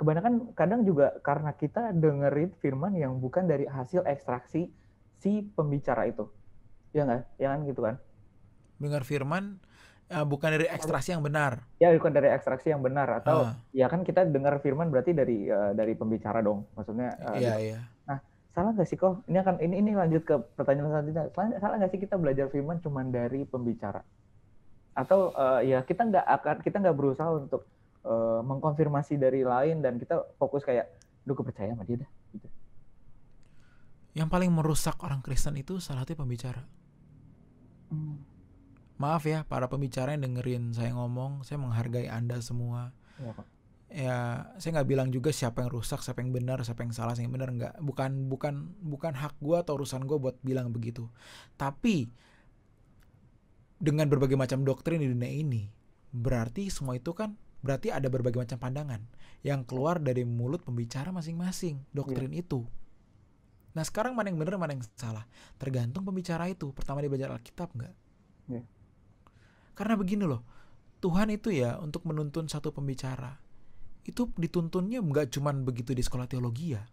kebanyakan kadang juga karena kita dengerin firman yang bukan dari hasil ekstraksi si pembicara itu. Ya nggak? Ya kan gitu kan? Dengar firman bukan dari ekstraksi yang benar. Ya, bukan dari ekstraksi yang benar atau ya kan kita dengar firman berarti dari pembicara dong. Maksudnya Iya. Nah, salah nggak sih kok? Ini lanjut ke pertanyaan selanjutnya. Salah nggak sih kita belajar firman cuma dari pembicara? Atau kita nggak berusaha untuk mengkonfirmasi dari lain dan kita fokus kayak, gue percaya sama dia dah. Gitu. Yang paling merusak orang Kristen itu salah satu pembicara. Maaf ya para pembicara yang dengerin saya ngomong, saya menghargai Anda semua. Ya, Pak. Ya saya nggak bilang juga siapa yang rusak, siapa yang benar, siapa yang salah, siapa yang benar, nggak. Bukan hak gue atau urusan gue buat bilang begitu. Tapi dengan berbagai macam doktrin di dunia ini, berarti semua itu kan berarti ada berbagai macam pandangan yang keluar dari mulut pembicara masing-masing doktrin itu. Nah sekarang mana yang benar, mana yang salah, tergantung pembicara itu. Pertama dia belajar Alkitab nggak? Iya. Karena begini loh, Tuhan itu ya untuk menuntun satu pembicara itu dituntunnya nggak cuman begitu di sekolah teologi ya,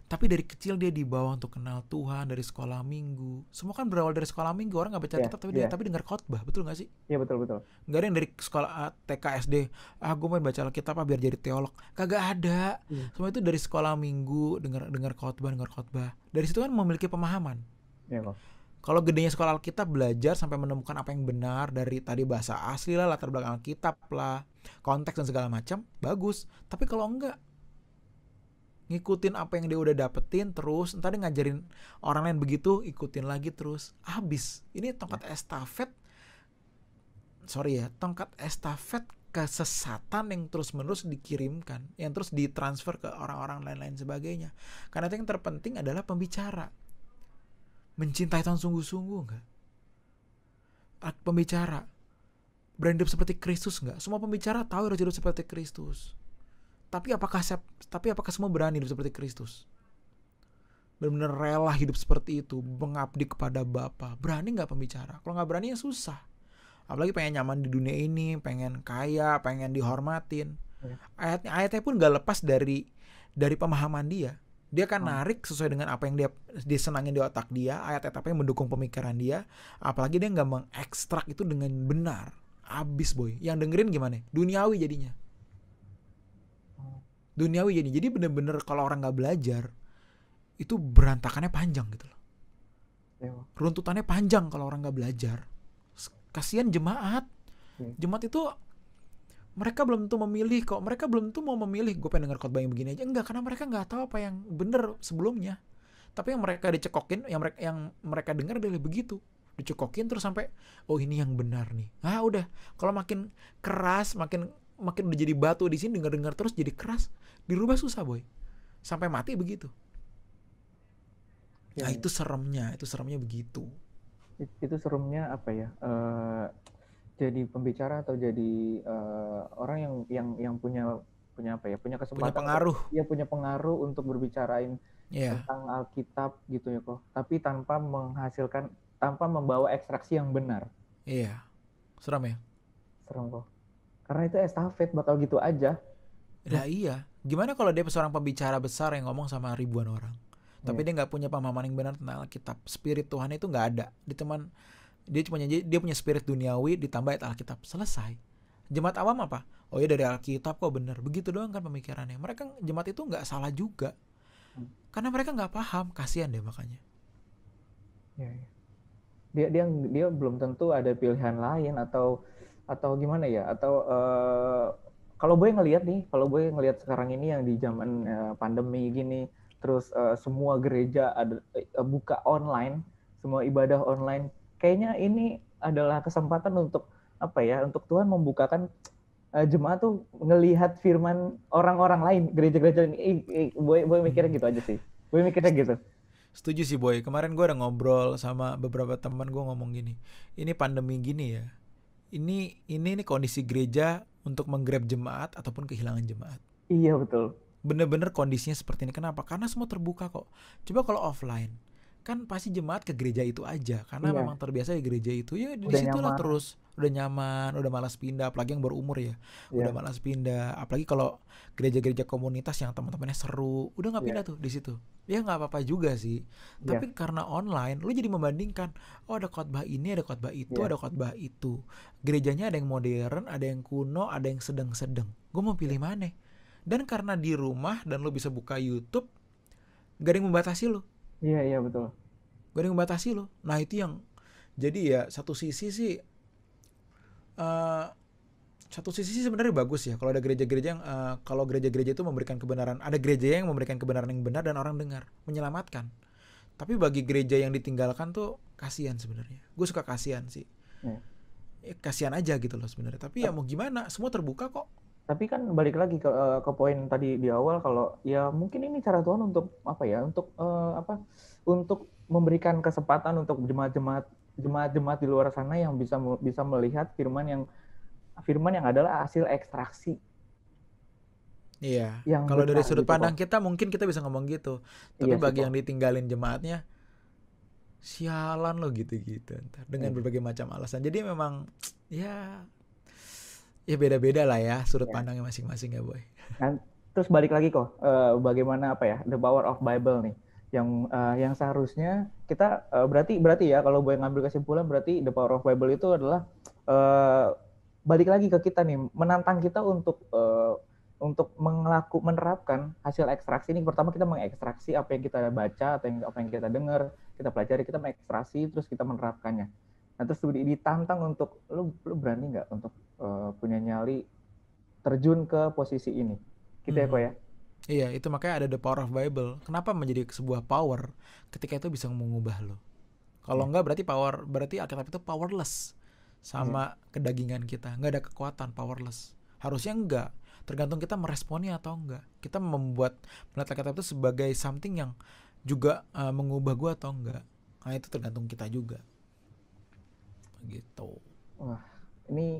tapi dari kecil dia dibawa untuk kenal Tuhan dari sekolah minggu. Semua kan berawal dari sekolah minggu. Orang nggak baca kitab tapi dengar khotbah, betul nggak sih? Iya, betul. Nggak ada yang dari sekolah TK SD, gue mau baca Alkitab biar jadi teolog. Kagak ada. Semua itu dari sekolah minggu, dengar khotbah. Dari situ kan memiliki pemahaman. Iya kok. Kalau gedenya sekolah Alkitab, belajar sampai menemukan apa yang benar dari tadi bahasa asli lah, latar belakang Alkitab lah, konteks dan segala macam, bagus. Tapi kalau enggak, ngikutin apa yang dia udah dapetin terus, entar dia ngajarin orang lain begitu, ikutin lagi terus, habis. Ini tongkat estafet kesesatan yang terus-menerus dikirimkan, yang terus ditransfer ke orang-orang lain-lain sebagainya. Karena itu yang terpenting adalah pembicara. Mencintai Tuhan sungguh-sungguh enggak? Pembicara berani hidup seperti Kristus enggak? Semua pembicara tahu harus hidup seperti Kristus. Tapi apakah semua berani hidup seperti Kristus? Benar-benar rela hidup seperti itu, mengabdi kepada Bapa. Berani enggak pembicara? Kalau enggak berani ya susah. Apalagi pengen nyaman di dunia ini, pengen kaya, pengen dihormatin. Ayatnya pun enggak lepas dari pemahaman dia. Dia akan narik sesuai dengan apa yang dia senangin di otak dia, ayat-ayat apa yang mendukung pemikiran dia. Apalagi dia nggak mengekstrak itu dengan benar. Abis boy. Yang dengerin gimana? Duniawi jadinya. Jadi bener-bener kalau orang nggak belajar, itu berantakannya panjang gitu loh. Runtutannya panjang kalau orang nggak belajar. Kasihan jemaat. Jemaat itu mereka belum tentu memilih kok. Mereka belum tentu mau memilih gue pengen denger khotbah yang begini aja. Enggak, karena mereka nggak tahu apa yang bener sebelumnya. Tapi yang mereka dicekokin, yang mereka dengar adalah begitu. Dicekokin terus sampai oh ini yang benar nih. Ah udah, kalau makin keras, makin udah jadi batu di sini, dengar terus jadi keras, dirubah susah boy. Sampai mati begitu. Nah itu seremnya begitu. Itu seremnya apa ya? Jadi pembicara atau jadi orang yang punya apa ya, punya kesempatan, punya pengaruh untuk berbicarain tentang Alkitab gitu ya kok, tapi tanpa membawa ekstraksi yang benar. Iya, seram ya. Seram kok, karena itu estafet bakal gitu aja. Nah iya, gimana kalau dia seorang pembicara besar yang ngomong sama ribuan orang, tapi dia nggak punya pemahaman yang benar tentang Alkitab, spirit Tuhan itu nggak ada, dia punya spirit duniawi ditambah ayat Alkitab, selesai. Jemaat awam apa? Oh ya dari Alkitab kok benar, begitu doang kan pemikirannya. Mereka jemaat itu nggak salah juga, karena mereka nggak paham, kasihan deh makanya. Dia belum tentu ada pilihan lain atau gimana ya, atau kalau gue ngelihat sekarang ini yang di zaman pandemi gini, terus semua gereja ada buka online, semua ibadah online. Kayaknya ini adalah kesempatan untuk apa ya? Untuk Tuhan membukakan jemaat tuh ngelihat firman orang-orang lain, gereja-gereja ini. Boy mikirnya gitu aja sih. Boy mikirnya gitu. Setuju sih boy. Kemarin gue udah ngobrol sama beberapa teman, gue ngomong gini. Ini pandemi gini ya. Ini kondisi gereja untuk menggrab jemaat ataupun kehilangan jemaat. Iya betul. Bener-bener kondisinya seperti ini. Kenapa? Karena semua terbuka kok. Coba kalau offline, kan pasti jemaat ke gereja itu aja karena memang terbiasa di gereja itu ya di situlah terus udah nyaman, udah malas pindah, apalagi yang berumur ya udah malas pindah, apalagi kalau gereja-gereja komunitas yang teman-temannya seru udah nggak pindah tuh di situ ya nggak apa-apa juga sih tapi karena online lu jadi membandingkan oh ada khotbah ini, ada khotbah itu, ada khotbah itu, gerejanya ada yang modern, ada yang kuno, ada yang sedang-sedang, gue mau pilih mana? Dan karena di rumah dan lu bisa buka YouTube, gak ada yang membatasi lu. Iya betul. Gak ada yang membatasi lo. Nah itu yang jadi ya satu sisi sih sebenarnya bagus ya kalau ada gereja-gereja yang kalau gereja-gereja itu memberikan kebenaran. Ada gereja yang memberikan kebenaran yang benar dan orang dengar, menyelamatkan. Tapi bagi gereja yang ditinggalkan tuh kasihan sebenarnya. Gue suka kasihan sih. Ya, kasihan aja gitu loh sebenarnya. Tapi ya mau gimana? Semua terbuka kok. Tapi kan balik lagi ke poin tadi di awal, kalau ya mungkin ini cara Tuhan untuk apa ya, untuk memberikan kesempatan untuk jemaat-jemaat di luar sana yang bisa melihat firman yang adalah hasil ekstraksi. Iya. Yang Kalau dari besar sudut gitu pandang kok. kita mungkin kita bisa ngomong gitu. Tapi Iya sih bagi kok. yang ditinggalin jemaatnya, sialan lo gitu-gitu ntar dengan Iya. berbagai macam alasan. Jadi memang ya beda-beda lah ya sudut Iya. pandangnya masing-masing ya boy. Dan terus balik lagi kok, bagaimana apa ya, the power of Bible nih, yang seharusnya kita berarti ya, kalau boleh ngambil kesimpulan, berarti the power of Bible itu adalah balik lagi ke kita nih, menantang kita untuk menerapkan hasil ekstraksi ini. Pertama kita mengekstraksi apa yang kita baca atau apa yang kita dengar, kita pelajari, kita mengekstraksi, terus kita menerapkannya. Nah terus ditantang untuk lu berani nggak untuk punya nyali terjun ke posisi ini, gitu ya kok ya. Iya, itu makanya ada the power of Bible. Kenapa menjadi sebuah power ketika itu bisa mengubah lo? Kalau enggak berarti Alkitab itu powerless sama kedagingan kita, nggak ada kekuatan, powerless. Harusnya enggak. Tergantung kita meresponnya atau enggak. Kita melihat Alkitab itu sebagai something yang juga mengubah gua atau enggak. Nah itu tergantung kita juga. Gitu. Wah, ini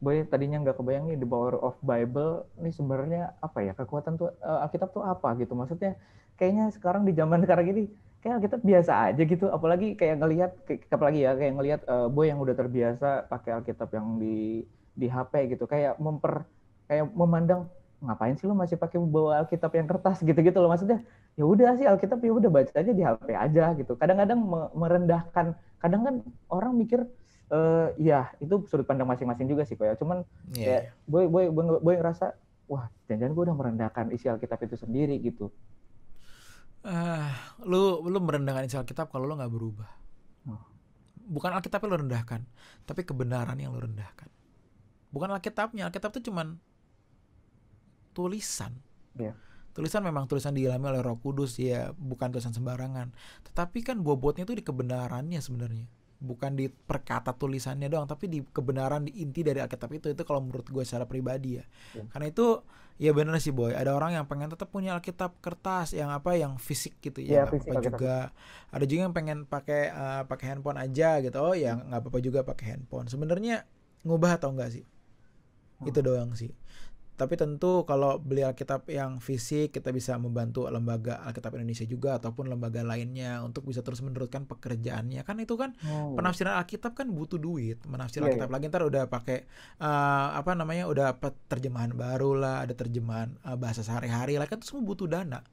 Boy tadinya nggak kebayang nih the power of Bible. Ini sebenarnya apa ya, kekuatan tuh Alkitab tuh apa gitu. Maksudnya kayaknya sekarang di zaman sekarang ini kayak Alkitab biasa aja gitu. Apalagi kayak ngelihat Boy yang udah terbiasa pakai Alkitab yang di HP gitu. Kayak memandang, ngapain sih lo masih pakai bawa Alkitab yang kertas gitu-gitu loh. Maksudnya ya udah sih Alkitab ya udah baca aja di HP aja gitu. Kadang-kadang merendahkan. Kadang kan orang mikir ya itu sudut pandang masing-masing juga sih kok ya. Cuman kayak boy ngerasa, wah jangan-jangan gue udah merendahkan isi Alkitab itu sendiri gitu. Lu merendahkan isi Alkitab kalau lu nggak berubah. Bukan Alkitabnya lu rendahkan, tapi kebenaran yang lu rendahkan. Bukan Alkitabnya. Alkitab itu cuman tulisan. Yeah. Tulisan memang tulisan diilhami oleh Roh Kudus ya, bukan tulisan sembarangan. Tetapi kan bobotnya itu di kebenarannya sebenarnya. Bukan di perkata tulisannya doang, tapi di kebenaran, di inti dari Alkitab itu kalau menurut gue secara pribadi ya. Karena itu ya benar sih boy, ada orang yang pengen tetap punya Alkitab kertas yang fisik gitu ya, nggak apa-apa juga. Ada juga yang pengen pakai handphone aja gitu. Oh ya nggak apa-apa juga pakai handphone. Sebenarnya ngubah atau enggak sih? Itu doang sih. Tapi tentu kalau beli Alkitab yang fisik, kita bisa membantu lembaga Alkitab Indonesia juga ataupun lembaga lainnya untuk bisa terus meneruskan pekerjaannya. Kan itu kan penafsiran Alkitab kan butuh duit. Menafsir Alkitab lagi ntar udah pakai udah terjemahan baru lah, ada terjemahan bahasa sehari-hari lah, kan itu semua butuh dana.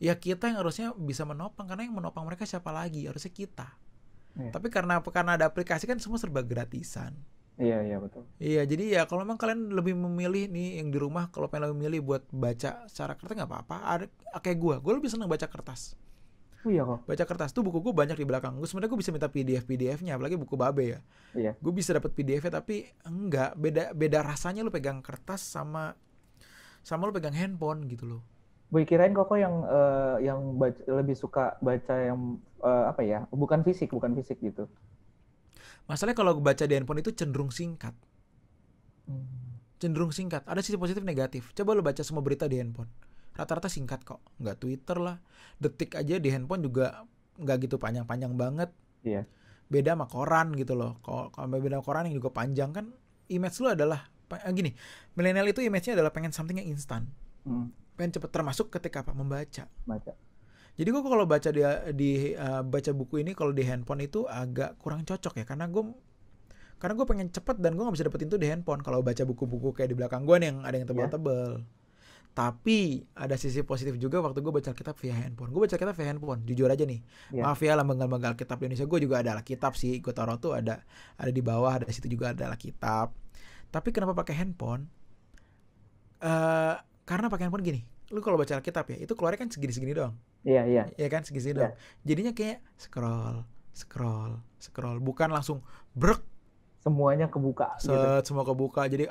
Ya kita yang harusnya bisa menopang, karena yang menopang mereka siapa lagi? Harusnya kita. Tapi karena ada aplikasi kan semua serba gratisan. Iya betul. Iya, jadi ya kalau memang kalian lebih memilih nih yang di rumah, kalau pengen lebih memilih buat baca secara kertas nggak apa-apa. Ada kayak gue lebih seneng baca kertas. Oh iya kok. Baca kertas tuh buku gue banyak di belakang. Gue sebenarnya bisa minta PDF-nya, apalagi buku Babe ya. Iya. Gue bisa dapat PDF-nya tapi enggak, beda rasanya lu pegang kertas sama lu pegang handphone gitu loh. Boy kirain kok yang lebih suka baca yang bukan fisik gitu. Masalahnya kalau baca di handphone itu cenderung singkat. Ada sisi positif negatif. Coba lu baca semua berita di handphone, rata-rata singkat kok. Nggak Twitter lah, detik aja di handphone juga nggak gitu panjang-panjang banget. Iya. Beda sama koran gitu loh. Kalau beda koran yang juga panjang kan, image lu adalah gini. Milenial itu image-nya adalah pengen something yang instan. Pengen cepet, termasuk ketika membaca. Jadi gue kalau baca baca buku ini kalau di handphone itu agak kurang cocok ya, karena gue pengen cepet dan gue nggak bisa dapetin itu di handphone. Kalau baca buku-buku kayak di belakang gue nih yang ada yang tebal-tebal. Tapi ada sisi positif juga waktu gue baca Alkitab via handphone. Gue baca Alkitab via handphone, jujur aja nih. Maaf ya lembaga-lembaga Alkitab di Indonesia, gue juga ada Alkitab sih. Gue taruh tuh ada di bawah, ada situ juga ada Alkitab. Tapi kenapa pakai handphone? Karena pakai handphone gini. Lu kalau baca Alkitab ya, itu keluarnya kan segini-segini doang. Iya. Iya kan, segini doang. Jadinya kayak scroll, bukan langsung brek. Semuanya kebuka. Semua kebuka. Jadi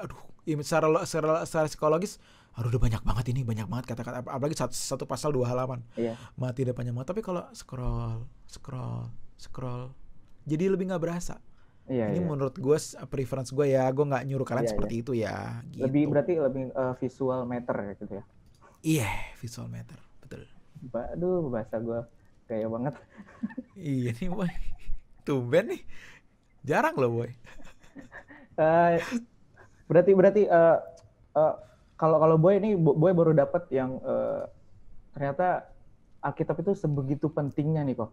secara psikologis, udah banyak banget kata-kata. Apalagi satu pasal 2 halaman. Iya. Mati udah panjang banget. Tapi kalau scroll, jadi lebih nggak berasa. Iya, Ini iya. menurut gue preference gue ya, gue nggak nyuruh kalian Iya, iya. seperti itu ya, Lebih gitu. berarti lebih visual matter ya gitu ya. Iya, visual matter, betul. Aduh, bahasa gue kayak banget. Iya nih boy, tumben nih, jarang loh boy. Eh, berarti eh, kalau kalau Boy ini Boy baru dapat yang ternyata Alkitab itu sebegitu pentingnya nih kok.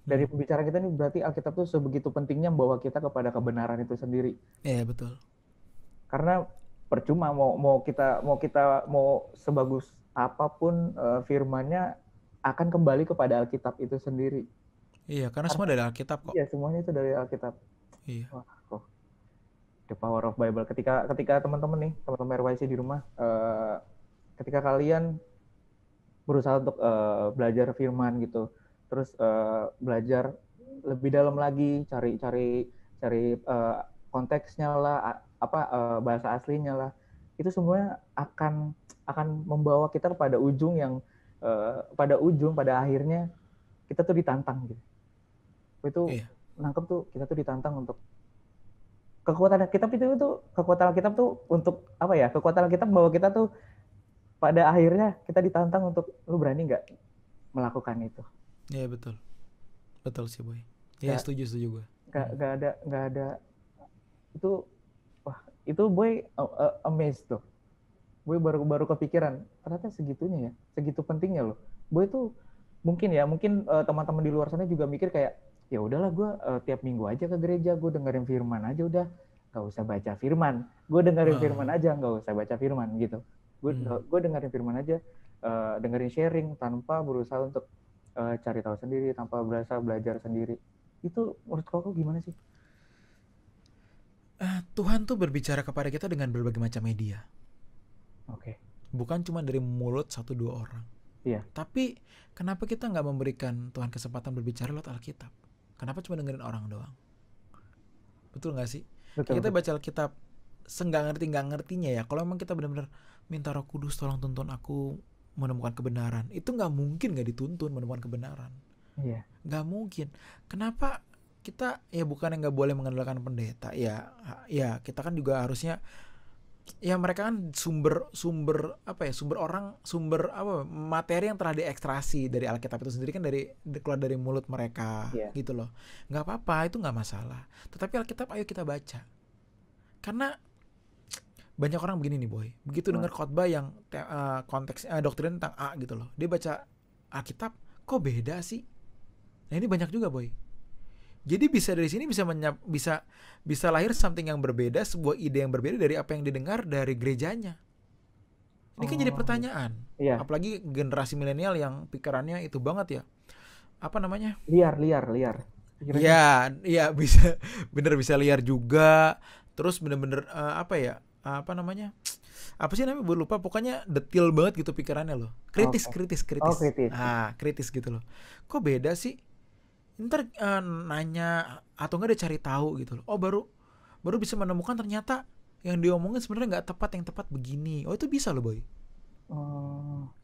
Dari pembicaraan kita nih berarti Alkitab itu sebegitu pentingnya membawa kita kepada kebenaran itu sendiri. Iya betul. Karena percuma mau sebagus apapun firman-nya akan kembali kepada Alkitab itu sendiri. Iya, karena semua Karena dari Alkitab kok. iya semuanya itu dari Alkitab. Iya. Wah, kok the power of Bible. Ketika teman-teman RYC di rumah, ketika kalian berusaha untuk belajar firman gitu, terus belajar lebih dalam lagi, cari konteksnya lah, bahasa aslinya lah, itu semuanya akan membawa kita pada pada akhirnya kita tuh ditantang gitu. Itu Iya. nangkep tuh kita tuh ditantang untuk kekuatan Alkitab tuh untuk apa ya? Kekuatan Alkitab bahwa kita tuh pada akhirnya kita ditantang untuk lu berani nggak melakukan itu. Iya betul. Betul sih boy. Iya setuju gue. Nggak ada itu. Wah, itu Boy amazed tuh. Boy baru kepikiran ternyata segitunya ya, segitu pentingnya loh. Boy tuh mungkin teman-teman di luar sana juga mikir kayak ya udahlah gue tiap minggu aja ke gereja, gue dengerin firman aja udah, nggak usah baca firman. Gue dengerin firman aja, nggak usah baca firman gitu. Gue dengerin firman aja, dengerin sharing tanpa berusaha untuk cari tahu sendiri, tanpa berusaha belajar sendiri. Itu menurut kau gimana sih? Tuhan tuh berbicara kepada kita dengan berbagai macam media. Oke. Bukan cuma dari mulut 1-2 orang. Iya. Tapi kenapa kita nggak memberikan Tuhan kesempatan berbicara lewat Alkitab? Kenapa cuma dengerin orang doang? Betul nggak sih? Betul, kita baca Alkitab nggak ngertinya ya. Kalau memang kita benar-benar minta Roh Kudus tolong tuntun aku menemukan kebenaran, itu nggak mungkin nggak dituntun menemukan kebenaran. Iya. Nggak mungkin. Kenapa kita ya bukan yang nggak boleh mengandalkan pendeta ya kita kan juga harusnya ya mereka kan sumber materi yang telah diekstrasi dari Alkitab itu sendiri kan keluar dari mulut mereka gitu loh. Nggak apa-apa, itu nggak masalah. Tetapi Alkitab ayo kita baca, karena banyak orang begini nih boy, begitu dengar khotbah yang konteks doktrin tentang A gitu loh, dia baca Alkitab kok beda sih. Nah ini banyak juga boy. Jadi bisa dari sini bisa lahir something yang berbeda, sebuah ide yang berbeda dari apa yang didengar dari gerejanya. Ini kan jadi pertanyaan. Iya. Apalagi generasi milenial yang pikirannya itu banget ya. Apa namanya? Liar. Iya bisa liar juga. Terus bener-bener apa namanya? Apa sih namanya? Gue lupa. Pokoknya detail banget gitu pikirannya loh. Kritis. Oh, kritis. Kritis gitu loh. Kok beda sih? Ntar nanya atau enggak dia cari tahu gitu loh. Oh baru bisa menemukan ternyata yang diomongin sebenarnya nggak tepat, yang tepat begini. Oh itu bisa loh boy.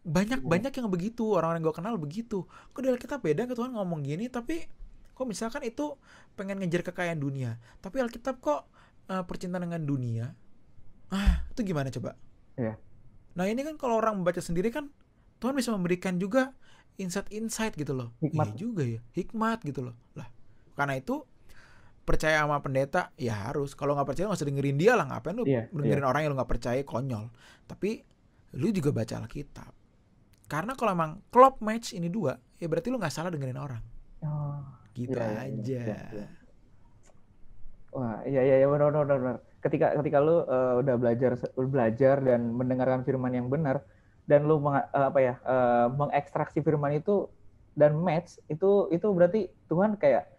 Banyak yang begitu, orang-orang yang gue kenal begitu. Kok dari kita beda ke Tuhan ngomong gini, tapi kok misalkan itu pengen ngejar kekayaan dunia, tapi Alkitab kok percintaan dengan dunia. Itu gimana coba? Iya. Nah ini kan kalau orang membaca sendiri kan Tuhan bisa memberikan juga insight gitu loh. Hikmat. Iya juga ya, hikmat gitu loh. Lah, karena itu percaya sama pendeta ya harus. Kalau nggak percaya nggak usah dengerin dia lah. Ngapain lu dengerin orang yang lu nggak percaya, konyol. Tapi lu juga baca Alkitab. Karena kalau emang klop match ini dua, ya berarti lu nggak salah dengerin orang. Gitu aja. Iya. Wah, iya benar. Ketika lu udah belajar dan mendengarkan firman yang benar, dan lu mengekstraksi firman itu dan match itu berarti Tuhan kayak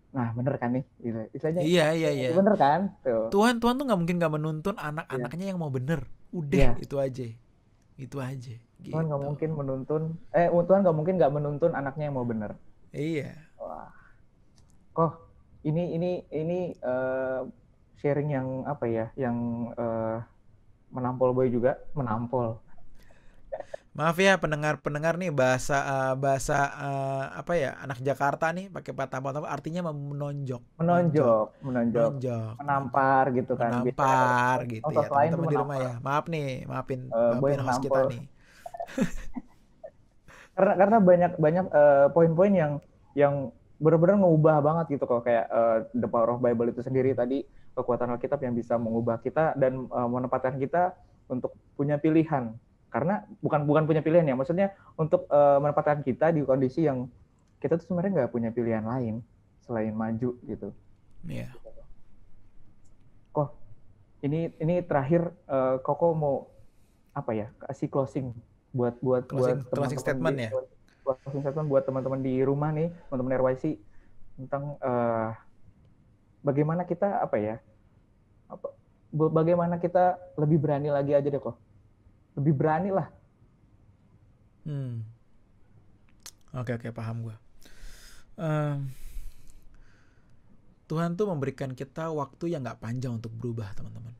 nah bener kan nih gitu. Istilahnya iya. Bener kan? Tuh. Tuhan tuh nggak mungkin nggak menuntun anak-anaknya yang mau bener. Udah itu aja. Gitu. Tuhan nggak mungkin nggak menuntun anaknya yang mau bener. Iya. Wah. Kok ini sharing yang apa ya, yang menampol Boy juga, menampol. Maaf ya pendengar-pendengar nih bahasa apa ya anak Jakarta nih pakai patah-patah artinya menonjok, nonjok, Menonjok, menonjok, nonjok, nonjok, menampar gitu kan. Biasanya kalau menampar gitu contoh ya lain tuh teman-teman di rumah menampar. ya. Maaf nih, maafin Boy maafin host kita menampar. nih. Karena banyak banyak poin-poin yang benar-benar ngubah banget gitu kok, kayak The Power of Bible itu sendiri tadi, kekuatan Alkitab yang bisa mengubah kita dan menempatkan kita untuk punya pilihan. Karena bukan bukan punya pilihan ya, maksudnya untuk menempatkan kita di kondisi yang kita tuh sebenarnya nggak punya pilihan lain selain maju gitu. Iya. Kok ini terakhir, Koko mau apa ya, kasih closing buat Closing closing teman-teman statement di ya. closing statement buat teman-teman di rumah nih, teman-teman RYC, tentang bagaimana kita apa ya, bagaimana kita lebih berani lagi aja deh kok, lebih berani lah. Oke, paham gue. Tuhan tuh memberikan kita waktu yang gak panjang untuk berubah, teman-teman.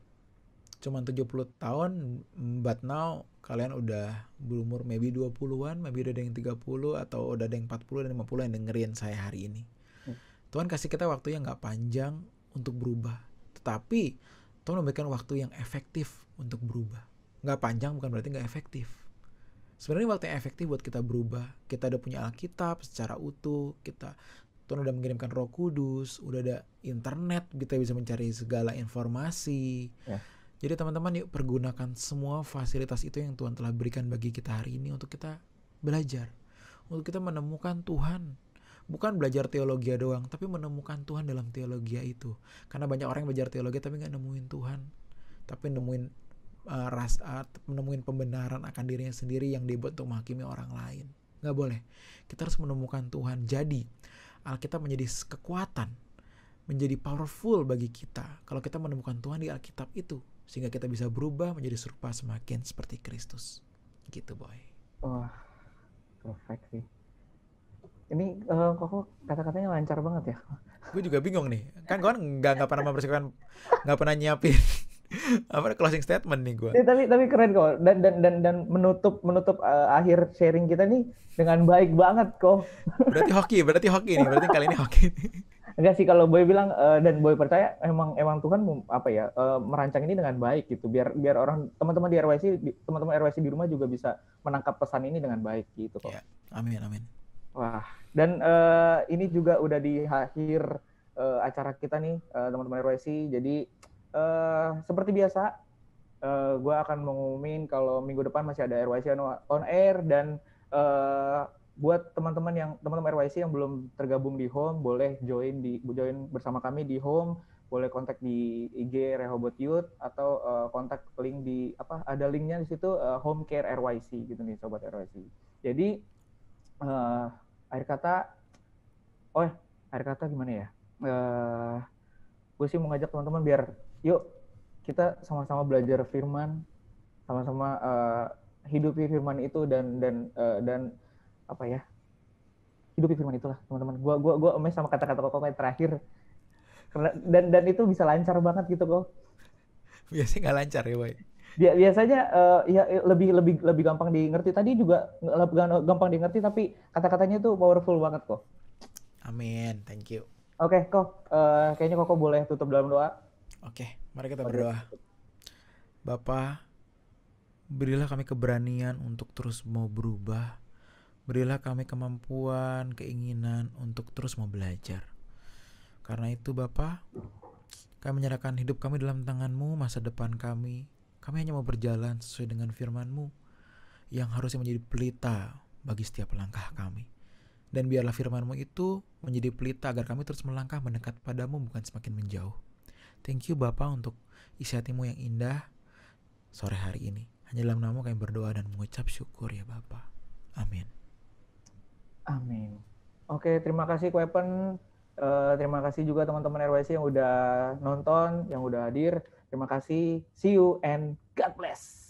Cuman 70 tahun, but now kalian udah berumur maybe 20-an, maybe udah ada yang 30, atau udah ada yang 40 dan 50 yang dengerin saya hari ini. Tuhan kasih kita waktu yang gak panjang untuk berubah. Tetapi Tuhan memberikan waktu yang efektif untuk berubah. Gak panjang bukan berarti gak efektif. Sebenarnya waktu yang efektif buat kita berubah. Kita udah punya Alkitab secara utuh, Tuhan udah mengirimkan Roh Kudus, udah ada internet, kita bisa mencari segala informasi. Ya. Jadi teman-teman yuk pergunakan semua fasilitas itu yang Tuhan telah berikan bagi kita hari ini untuk kita belajar. Untuk kita menemukan Tuhan. Bukan belajar teologi doang, tapi menemukan Tuhan dalam teologi itu. Karena banyak orang yang belajar teologi tapi gak nemuin Tuhan. Tapi menemuin pembenaran akan dirinya sendiri yang dibuat untuk menghakimi orang lain. Gak boleh. Kita harus menemukan Tuhan. Jadi Alkitab menjadi kekuatan, menjadi powerful bagi kita kalau kita menemukan Tuhan di Alkitab itu, sehingga kita bisa berubah menjadi serupa semakin seperti Kristus. Gitu, boy. Wah, perfect sih. Ini kok kata-katanya lancar banget ya. Gue juga bingung nih, kan gue nggak pernah mempersiapkan, nggak pernah nyiapin apa closing statement nih gue. Tapi keren kok, dan menutup akhir sharing kita nih dengan baik banget kok. Berarti hoki nih, berarti kali ini hoki. Enggak sih, kalau Boy bilang dan Boy percaya emang Tuhan apa ya, merancang ini dengan baik gitu, biar orang teman-teman RYC di rumah juga bisa menangkap pesan ini dengan baik gitu kok. Ya, amin. Wah, dan ini juga udah di akhir acara kita nih, teman-teman RYC. Jadi seperti biasa, gue akan mengumumin kalau minggu depan masih ada RYC on air, dan buat teman-teman RYC yang belum tergabung di Home, boleh join bersama kami di Home, boleh kontak di IG Rehoboth Youth, atau kontak link di ada linknya di situ, Home Care RYC gitu nih sobat RYC. Jadi akhir kata gimana ya? Gue sih mau ngajak teman-teman biar yuk kita sama-sama belajar firman, sama-sama hidupi firman itu, dan apa ya, hidupi firman itulah teman-teman. Gue amazed sama kata-kata kok yang terakhir, dan itu bisa lancar banget gitu kok. Biasanya nggak lancar ya, boy. Biasanya ya lebih gampang dimengerti. Tadi juga gampang dimengerti, tapi kata-katanya tuh powerful banget kok. Amin, thank you. Oke, kok kayaknya Koko boleh tutup dalam doa. Oke, mari kita berdoa. Bapa, berilah kami keberanian untuk terus mau berubah. Berilah kami kemampuan, keinginan untuk terus mau belajar. Karena itu Bapa, kami menyerahkan hidup kami dalam tangan-Mu, masa depan kami. Kami hanya mau berjalan sesuai dengan firman-Mu yang harusnya menjadi pelita bagi setiap langkah kami. Dan biarlah firman-Mu itu menjadi pelita agar kami terus melangkah mendekat padamu, bukan semakin menjauh. Thank you Bapa untuk isi hati-Mu yang indah sore hari ini. Hanya dalam nama-Mu kami berdoa dan mengucap syukur ya Bapa. Amin. Amin. Oke, terima kasih Kwepen. Terima kasih juga teman-teman RYC yang udah nonton, yang udah hadir. Terima kasih. See you and God bless.